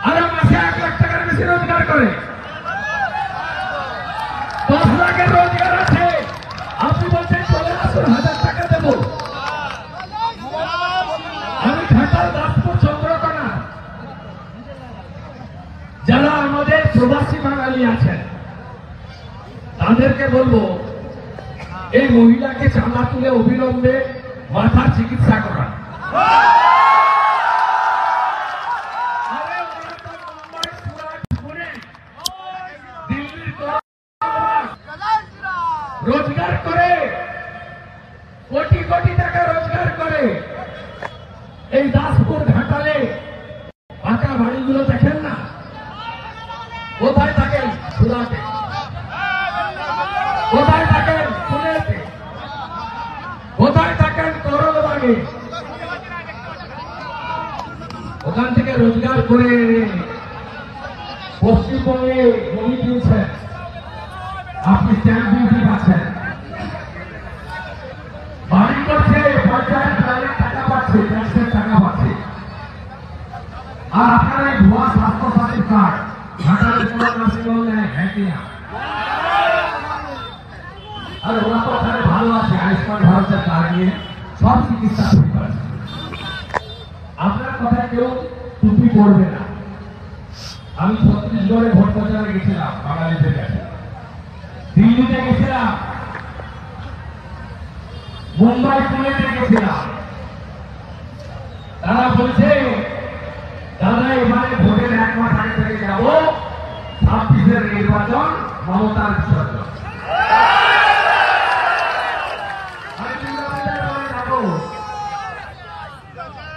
আরো মাসে 1 লাখ টাকার বেশি রোজগার করে, 10 লাখের রোজগার আছে। আপনি বলছেন চলে আসুন, 1000 টাকা দেব। আমি ঘাটাল দাসপুর চন্দ্রকোনা, যারা আমাদের প্রবাসী বাঙালি আছেন তাদেরকে বলবো, এই মহিলাকে চাঁদা তুলে অবিলম্বে মাথার চিকিৎসা করান। রোজগার করে কোটি কোটি টাকা রোজগার করে। এই দাসপুর ঘাটালে পাকা বাড়িগুলো দেখেন না? কোথায় থাকেন? সুরাটে। কোথায় থাকেন? পুনেতে। কোথায় থাকেন? করলবাগে। ওখান থেকে রোজগার করে পশ্চিমবঙ্গে জমি কিনছেন, আপনি স্ট্যাম্প ডিউটি পাচ্ছেন, বাড়ি করছে, পঞ্চায়েত টাকা পাচ্ছে, ট্যাক্সের টাকা পাচ্ছে। আর আপনার এই ভুয়া স্বাস্থ্যসাথী কার্ড ঘাটালে কোনো নার্সিংহোম নেয়, হ্যাঁ কিনা? আর ওরা তো ওখানে ভালো আছে, আয়ুষ্মান ভারতের কার্ড নিয়ে সব চিকিৎসা শুরু করেছে। আপনার কথায় কেউ টুপি পড়বে না। আমি ছত্তিশগড়ে ভোট প্রচারে গেছিলাম, বাঙালিদের কাছে। দিল্লিতে গেছিলাম, মুম্বাই, পুনেতে গেছিলাম। তারা বলছে, দাদা এবারে ভোটের 1 মাস আগে থেকে যাবো, 26-এর নির্বাচন, মমতার বিসর্জন।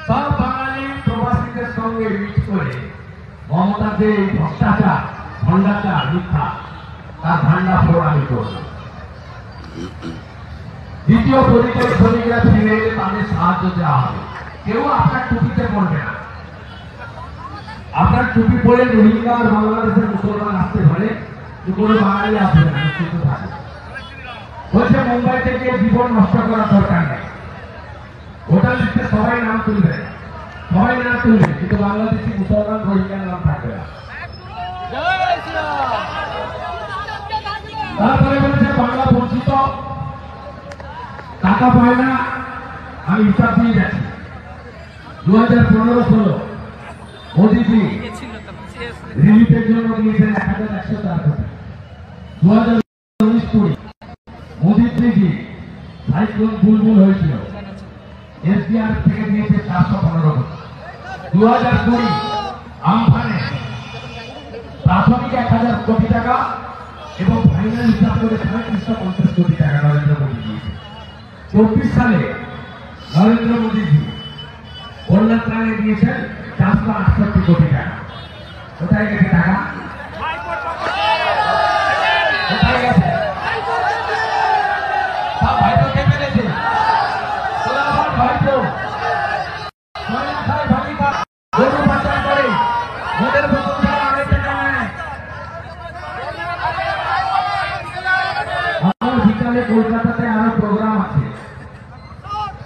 সব বাঙালি প্রবাসীদের সঙ্গে মিট করে মমতার যে ভ্রষ্টাচার, ভণ্ডাচার, মিথ্যা, তার ধান্দা প্রণালী করবে। দ্বিতীয় পরিচয় শ্রমিকরা ফিরে এলে তাদের সাহায্য দেওয়া হবে। কেউ আপনার টুপিতে পড়বে না। আপনার টুপি পরে রোহিঙ্গা আর বাংলাদেশের মুসলমান আসতে পারে, কোনো বাঙালি আসবে না, নিশ্চিত থাকে। বলছে মুম্বাই থেকে জীবন নষ্ট করার দরকার নেই, ভোটার লিস্টে সবাই নাম তুলবে, সবাই নাম তুলবে, কিন্তু বাংলাদেশি মুসলমান রোহিঙ্গার নাম থাকবে না। তারপরে বলেছে বাংলা বঞ্চিত, টাকা পায় না। আমি হিসাব দিয়ে যাচ্ছি, 2015-16 মোদীজি রিলিফের জন্য দিয়েছেন 1104 কোটি। 2019-20 মোদীজি সাইক্লোন বুলবুল হয়েছিল, এসডিআর থেকে দিয়েছে 415 কোটি। 2020 আমফানে প্রাথমিক 1000 কোটি টাকা এবং ফাইনাল হিসাব করে 350 কোটি টাকা নরেন্দ্র মোদী দিয়েছে। 24 সালে নরেন্দ্র মোদীজি বন্যা ত্রাণে দিয়েছেন 468 কোটি টাকা। কোথায় গেছে টাকা? কোথায় গেছে? সব ভাইপো কে পেরেছে? ভাইপো গরু পাচার করে, মোদের মতন যারা অনেক টাকা নেয়। আমার বিকালে কলকাতাতে আরো প্রোগ্রাম আছে,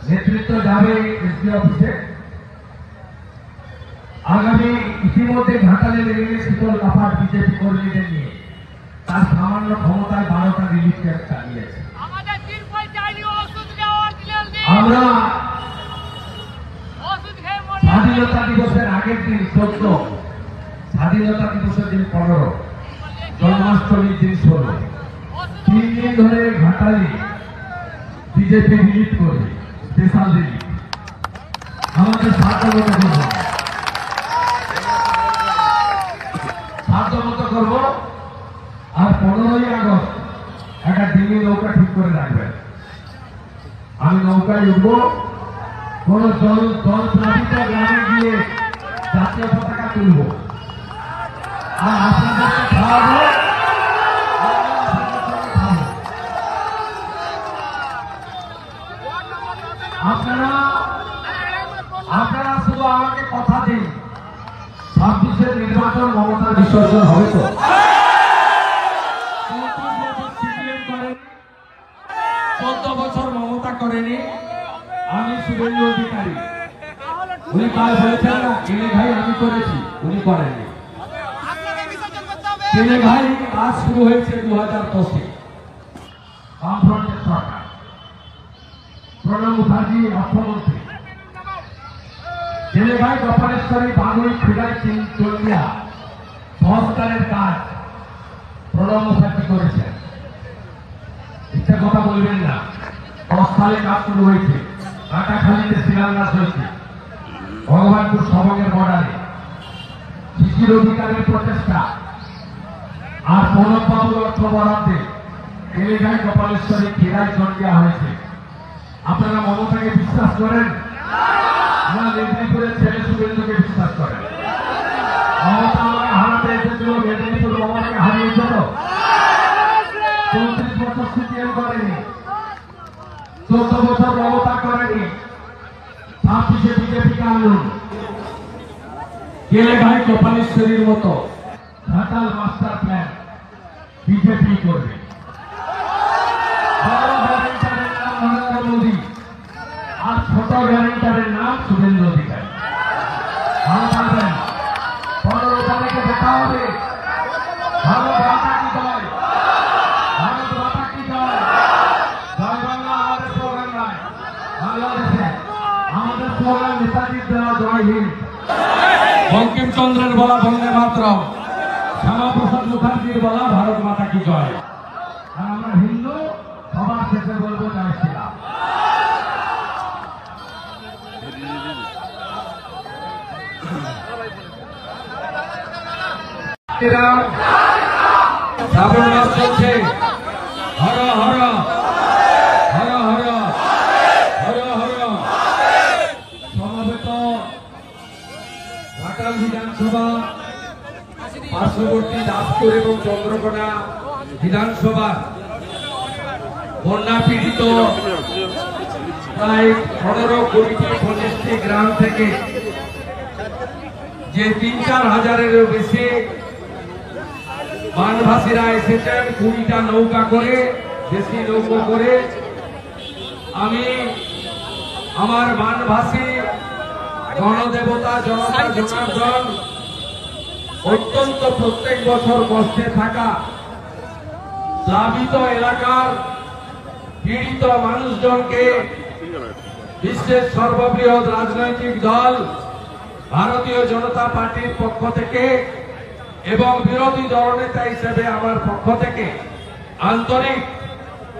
নেতৃত্ব যাবে এসডি অফিসে। আগামী ইতিমধ্যে ঘাটালে লেগে শীতল কাপাট বিজেপি কর্মীদের নিয়ে তার সামান্য ক্ষমতায় 12টা রিলিফ ক্যাম্প চালিয়েছে। আমরা স্বাধীনতা দিবসের আগের দিন 14, স্বাধীনতা দিবসের দিন 15, জন্মাষ্টমীর দিন 16, 3 দিন ধরে ঘাটালে বিজেপি রিলিফ করবে, স্পেশাল রিলিফ। আমাদের সাধ্যমতো করবো। আর 15ই আগস্ট একটা ডিঙি নৌকা ঠিক করে রাখবেন। আমি নৌকায় উঠবো, কোন জল প্লাবিত গ্রামে গিয়ে জাতীয় পতাকা তুলব, আর আপনাদেরকে খাওয়াবো। আপনারা শুধু আমাকে কথা দিন, 26-এর নির্বাচন মমতার বিসর্জন হবে তো? 14 বছর মমতা করেনি, আমি শুভেন্দু অধিকারী। উনি কাল বলেছেন না কেলে ভাই আমি করেছি, উনি করেননি। কেলে ভাই কাজ শুরু হয়েছে 2010-এ বামফ্রন্টের সরকার, প্রণব মুখার্জি অর্থমন্ত্রী। কেলে ভাই গোপালেশ্বরী বাঙুই ফিরাই চলিয়া সংস্কারের কাজ প্রণব মুখার্জি করেছেন। ইচ্ছা কথা বলবেন না, 10 সালে কাজ শুরু হয়েছে, কাটাখালীতে শিলান্যাস হয়েছে, ভগবানপুর সবঙ্গের বর্ডারে শিশির অধিকারের প্রচেষ্টা আর প্রণববাবুর অর্থ বরাদ্দে এলাকায় গোপালেশ্বরী ফিরাই চলিয়া হয়েছে। আপনারা মমতাকে বিশ্বাস করেন না মেদিনীপুরের ছেলে শুভেন্দুকে বিশ্বাস করেন? মমতা আমাকে হারাতে এসেছিল, মেদিনীপুর মমতাকে হারিয়েছিল। 34 বছর সিপিএম করেনি, 14 বছর মমতা করেনি, 26-এ বিজেপিকে আনুন। গেলে ভাই গোপালেশ্বরীর মতো ঘাটাল মাস্টার প্ল্যান বিজেপি করবে। বড় গ্যারেন্টারের নাম নরেন্দ্র মোদী আর ছোট গ্যারেন্টারের নাম শুভেন্দু অধিকারী। ভালো থাকবেন, 15 তারিখে দেখা হবে। ভারত মাতা কি জয়, ভারত মাতা কি জয়। জয় বাংলা আমাদের স্লোগান নয়, বাংলাদেশে আমাদের স্লোগান নেতাজির দেওয়া জয় হিন্দ। বঙ্কিমচন্দ্রের বলা বন্দে মাতরম, শ্যামাপ্রসাদ মুখার্জির বলা ভারত মাতা কি জয়। আর আমরা হিন্দু, সবার শেষে বলবো জয় শ্রীরাম। শ্রাবণ মাস চলছে, হর হর হর হর হর হর। সমাবেত ঘাটাল বিধানসভা, পার্শ্ববর্তী দাসপুর এবং চন্দ্রকোনা বিধানসভা বন্যা পীড়িত প্রায় 15-20টি গ্রাম থেকে যে 3-4 হাজারেরও বেশি বানভাসীরা এসেছেন 20টা নৌকা করে, দেশি নৌকা করে। আমি আমার বানভাসী গণদেবতা জনতা জনার্দন অত্যন্ত প্রত্যেক বছর কষ্টে থাকা প্লাবিত এলাকার পীড়িত মানুষজনকে বিশ্বের সর্ববৃহৎ রাজনৈতিক দল ভারতীয় জনতা পার্টির পক্ষ থেকে এবং বিরোধী দলনেতা হিসেবে আমার পক্ষ থেকে আন্তরিক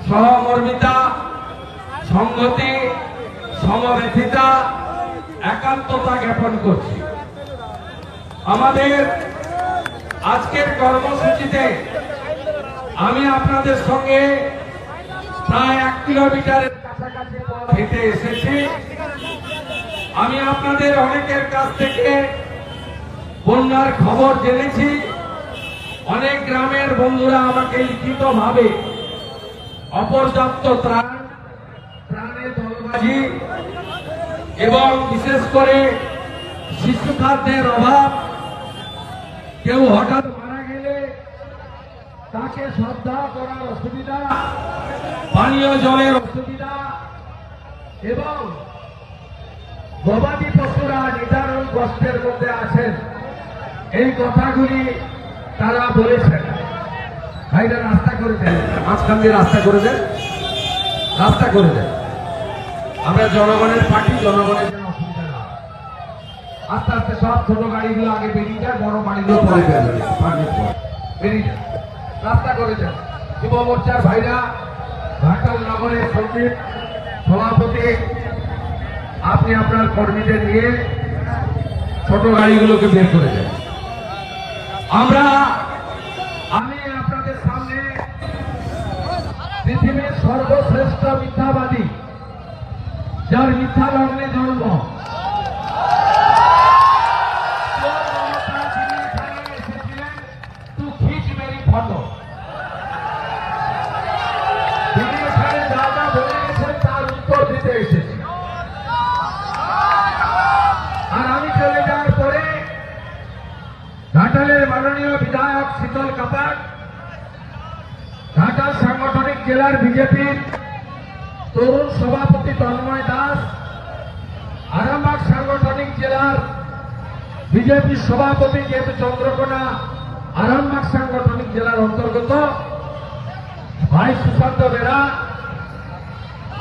সহমর্মিতা, সংহতি, সমবেথিতা, একাত্মতা জ্ঞাপন করছি। আমাদের আজকের কর্মসূচিতে আমি আপনাদের সঙ্গে প্রায় 1 কিলোমিটারের কাছাকাছি পথ হেঁটে এসেছি। আমি আপনাদের অনেকের কাছ থেকে বন্যার খবর জেনেছি। অনেক গ্রামের বন্ধুরা আমাকে লিখিতভাবে অপর্যাপ্ত ত্রাণের দলবাজি এবং বিশেষ করে শিশু খাদ্যের অভাব, কেউ হঠাৎ মারা গেলে তাকে শ্রদ্ধা করার অসুবিধা, পানীয় জলের অসুবিধা এবং গবাদি পশুরা নিদারুণ কষ্টের মধ্যে আছেন, এই কথাগুলি তারা বলেছেন। ভাইরা রাস্তা করে দেন, মাঝখান দিয়ে রাস্তা করে দেন, রাস্তা করে দেন। আমরা জনগণের পার্টি, জনগণের জন্য অসুবিধা না। আস্তে আস্তে সব ছোট গাড়িগুলো আগে বেরিয়ে যায়, বড় গাড়িগুলো পরে বেরিয়ে যায়। রাস্তা করে দেন। যুব মোর্চার ভাইরা, ঘাটাল নগরের সচিব, সভাপতি, আপনি আপনার কর্মীদের নিয়ে ছোট গাড়িগুলোকে বের করে দেন। আমি আপনাদের সামনে পৃথিবীর সর্বশ্রেষ্ঠ মিথ্যাবাদী, যার মিথ্যা লগ্নে জন্ম, ফটো তিনি এখানে যা যা বলে গেছেন তার উত্তর দিতে এসেছি। বিধায়ক শীতল কাপাট, ঢাকা সাংগঠনিক জেলার বিজেপির তরুণ সভাপতি তন্ময় দাস, আরামবাগ সাংগঠনিক জেলার বিজেপি সভাপতি যেহেতু চন্দ্রকোনা আরামবাগ সাংগঠনিক জেলার অন্তর্গত ভাই সুশান্ত বেরা,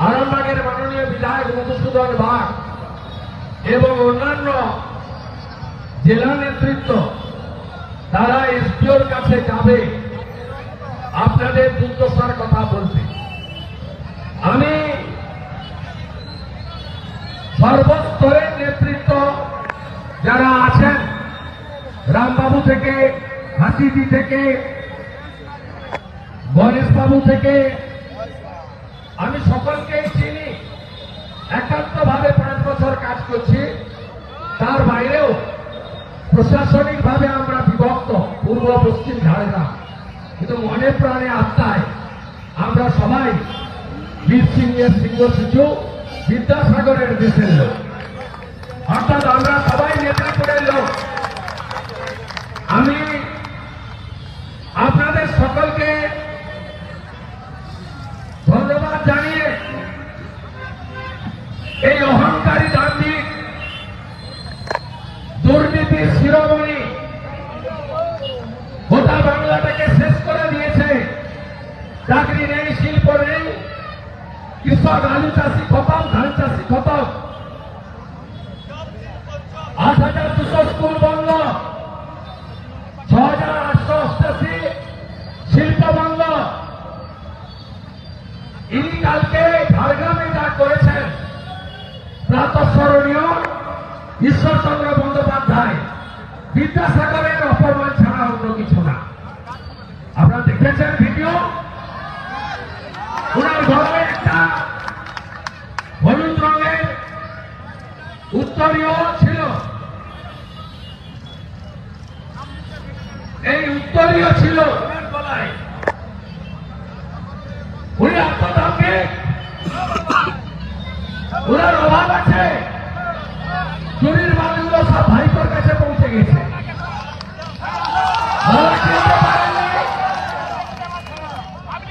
আরামবাগের মাননীয় বিধায়ক মধুসূদন বাগ এবং অন্যান্য জেলা নেতৃত্ব তারা এসডিওর কাছে যাবে আপনাদের দুর্দশার কথা বলতে। আমি সর্বস্তরের নেতৃত্ব যারা আছেন, রামবাবু থেকে, হাসিদি থেকে, গণেশবাবু থেকে, আমি সকলকেই চিনি। একান্তভাবে 5 বছর কাজ করছি। তার বাইরেও প্রশাসনিকভাবে আমরা বিভক্ত, পূর্ব পশ্চিম ঝাড়গ্রাম, কিন্তু মনে প্রাণে আত্মায় আমরা সবাই বীর সিংহের সিংহ শিশু, বিদ্যাসাগরের দেশের লোক, অর্থাৎ আমরা সবাই নেত্রীপুরের লোক। আমি আপনাদের সকলকে ধন্যবাদ জানিয়ে এই অহংকারী দান্ডিক দুর্নীতির শিরোমণি গোটা বাংলাটাকে শেষ করে দিয়েছে। চাকরি নেই, শিল্প নেই, কৃষক আলু চাষি খতম, ধান চাষি খতম, 8,200 স্কুল বন্ধ, 6,888 শিল্প বন্ধ। ইনি কালকে ঝাড়গ্রামে যা করেছেন প্রাতঃস্মরণীয়। ঈশ্বরচন্দ্র বন্দ্যোপাধ্যায় বিদ্যাসাগরের অপমান ছাড়া অন্য কিছু না। আপনারা দেখেছেন ভিডিও, ওনার ঘরে একটা হলুদ রঙের উত্তরীয় ছিল। এই উত্তরীয় ছিল ওনার গলায়। উনি আত্মদাকে ওনার অভাব আছে, চুরির মালগুলো সব ভাইপোর কাছে পৌঁছে গেছে।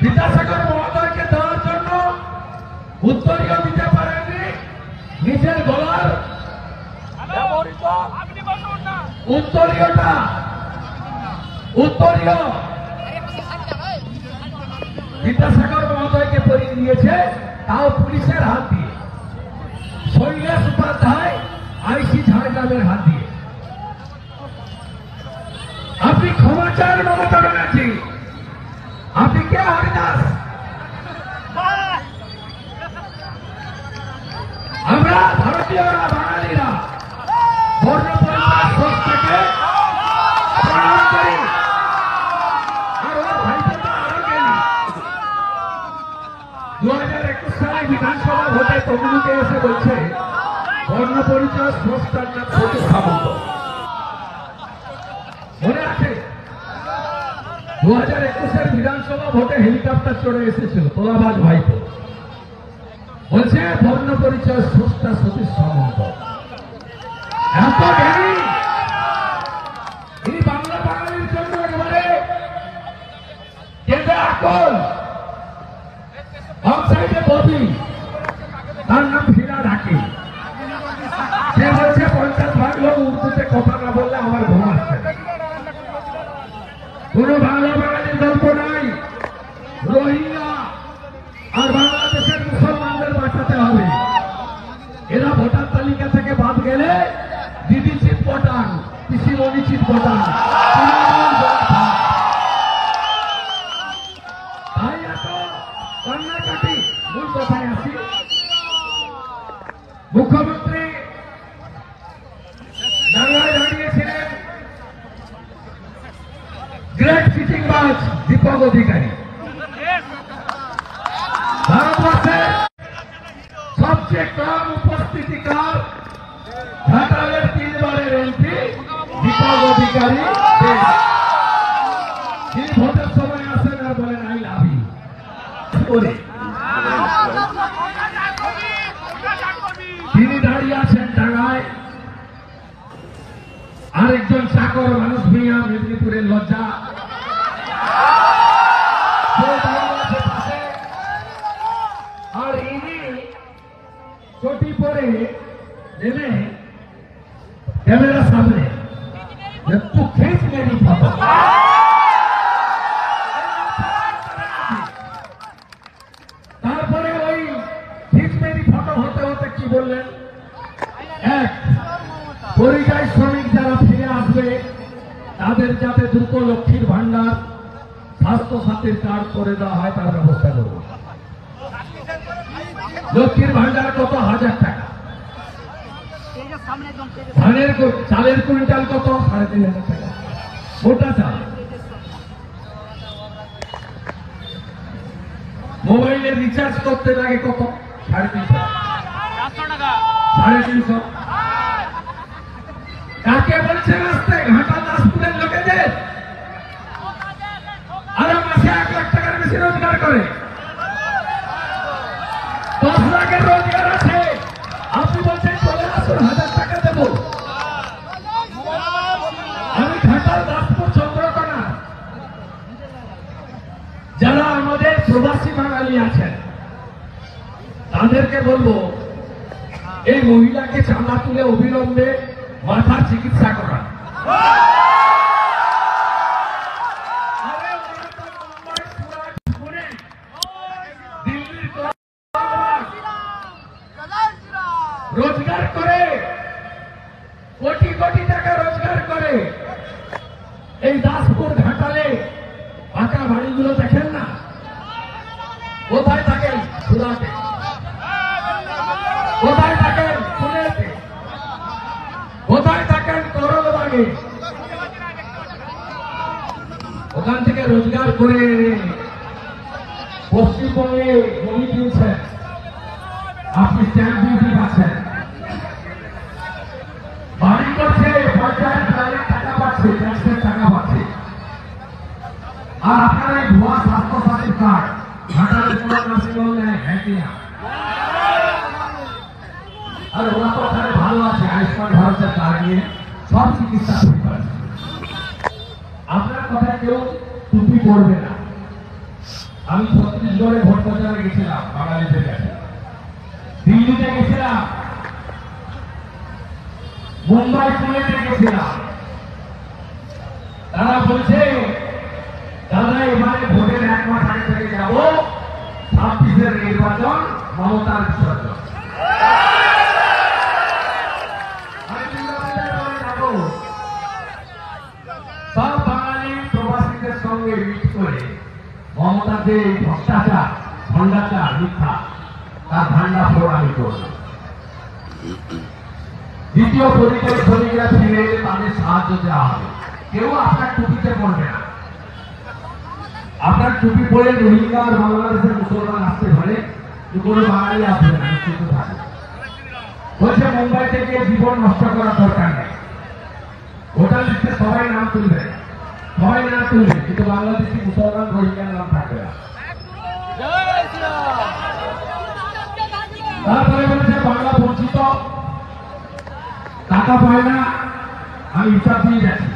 বিদ্যাসাগর মহোদয়কে দেওয়ার জন্য উত্তরীয় দিতে পারেননি। নিজের গলার উত্তরীয় বিদ্যাসাগর মহোদয়কে পরিয়ে দিয়েছে, তাও পুলিশের হাত দিয়ে। শৈলেশ উপাধ্যায় আইসি ঝাড়গ্রামের হাত দিয়ে। আপনি ক্ষমা চান মমতা ব্যানার্জি? আপনি কে হরিদাস? আমরা ভারতীয়রা, বাঙালিরা বর্ণ পরিচয় সংস্থাকে প্রণাম করি। আর ওর ভাইপোটা আরো গেলি 2021 সালে বিধানসভা ভোটে তমলুকে এসে বলছে বর্ণ পরিচয় সংস্থার নাম সতীশ সামন্ত। মনে আছে 2021 বিধানসভা ভোটে হেলিকপ্টার চড়ে এসেছিল তোলাবাজ ভাইপো, বলছে বর্ণ পরিচয় সংস্থা সতীশ সামন্ত। এত জ্ঞানী ইনি, বাংলা বাঙালির জন্য একেবারে কেঁদে আকল। অফসাইডে ববি, তার নাম ফিরা ঢাকি। সে বলছে 50 লোক উর্দুতে কথা না বললে আমার ঘুম আসছে। কোন বাংলা বাঙালির গল্প নাই। রোহিঙ্গা আর বাংলাদেশের মুসলমানদের বাঁচাতে হবে। এরা ভোটার তালিকা থেকে বাদ গেলে দিদি চিত পটান, পিসি মনি চিত পটান, তাই এত কান্নাকাটি। মূল কথায় আসি, মুখ্যমন্ত্রী ডাঙ্গায় দাঁড়িয়েছিলেন গ্রেট চিটিংবাজ দীপক অধিকারী। ভারতবর্ষের সবচেয়ে কম উপস্থিতিকার ঘাটালের 3 বারের এমপি দীপক অধিকারী। তিনি ভোটের সময় আসেন আর বলেন আই লাভ ইউ। তিনি দাঁড়িয়ে আছেন ডাঙ্গায়, আরেক আরেকজন চাকর মানুষ মিয়া মেদিনীপুরের লজ্জা, আর ইনি চটি পরে নেমে ক্যামেরা সামনে একটু খেঁচ মেরি ফটো। তারপরে ওই খিঁচ মেরি ফটো হতে হতে কি বললেন, এক পরিযায়ী শ্রমিক যারা ফিরে আসবে তাদের যাতে দ্রুত লক্ষ্মীর ভান্ডার স্বাস্থ্য সাথীর কার্ড করে দেওয়া হয় তার ব্যবস্থা করব। লক্ষ্মীর ভান্ডার কত? 1000 টাকা। চালের কুইন্টাল কত? 3500 টাকা মোটা চাল। মোবাইলের রিচার্জ করতে লাগে কত? 350 টাকা। 350। কাকে বলছে আসতে? ঘাটা দাসপুরের লোকেদের। আরো মাসে 1 লাখ টাকার বেশি রোজগার করে, 10 লাখের রোজগার আছে। আপনি বলছেন চলে আসুন 1000 টাকা দেব। আমি ঘাটাল দাসপুর চন্দ্রকোনা যারা আমাদের প্রবাসী বাঙালি আছেন তাদেরকে বলবো এই মহিলাকে চাঁদা তুলে অবিলম্বে মাথার চিকিৎসা করা। রোজগার করে কোটি কোটি টাকা রোজগার করে এই দাসপুর ঘাটালে পাকা বাড়িগুলো দেখেন না? কোথায় থাকেন? সুরাটে। কোথায় থাকেন? পুনেতে। কোথায় থাকেন? করলবাগে। ওখান থেকে রোজগার করে পশ্চিমবঙ্গে জমি কিনছেন, আপনি স্ট্যাম্প ডিউটি পাচ্ছেন, বাড়ি করছে, পঞ্চায়েত টাকা পাচ্ছে, ট্যাক্সের টাকা পাচ্ছে। আর আপনারা এই ভুয়া স্বাস্থ্য সাথীর কার্ড ঘাটালের কোনো নার্সিংহোম নেয় হ্যাঁ। আর ওরা তো ওখানে ভালো আছে, আয়ুষ্মান ভারতের কার্ড নিয়ে সব চিকিৎসা শুরু করে। আপনার কথায় কেউ টুপি পড়বে না। আমি ছত্তিশগড়ে ভোট প্রচারে গেছিলাম, বাঙালিদের কাছে, দিল্লিতে গেছিলাম, মুম্বাই পুনেতে গেছিলাম। তারা বলছে দাদা এবারে ভোটের 1 মাস আগে থেকে যাবো, 26-এর নির্বাচন, মমতার বিসর্জন। সব বাঙালি প্রবাসীদের সঙ্গে মিট করে মমতা যে ভ্রষ্টাচার, ভণ্ডাচার, মিথ্যা, তার ভান্ডা ফোড়ানি করল। দ্বিতীয় পরিচয় শ্রমিকরা ফিরে এলে তাদের সাহায্য দেওয়া হবে। কেউ আপনার টুপিতে পড়বে না। আপনার টুপি পরে রোহিঙ্গা আর বাংলাদেশের মুসলমান আসতে পারে, কোনো বাঙালি আসবে না, নিশ্চিত থাকে। বলছে মুম্বাই থেকে জীবন নষ্ট করার দরকার নেই, ভোটার লিস্টে সবাই নাম তুলবে, সবাই নাম তুলবে, কিন্তু বাংলাদেশি মুসলমান রোহিঙ্গার নাম থাকবে না। তারপরে বলেছে বাংলা বঞ্চিত, টাকা পায় না, আমি হিসাব দিয়ে যাচ্ছি।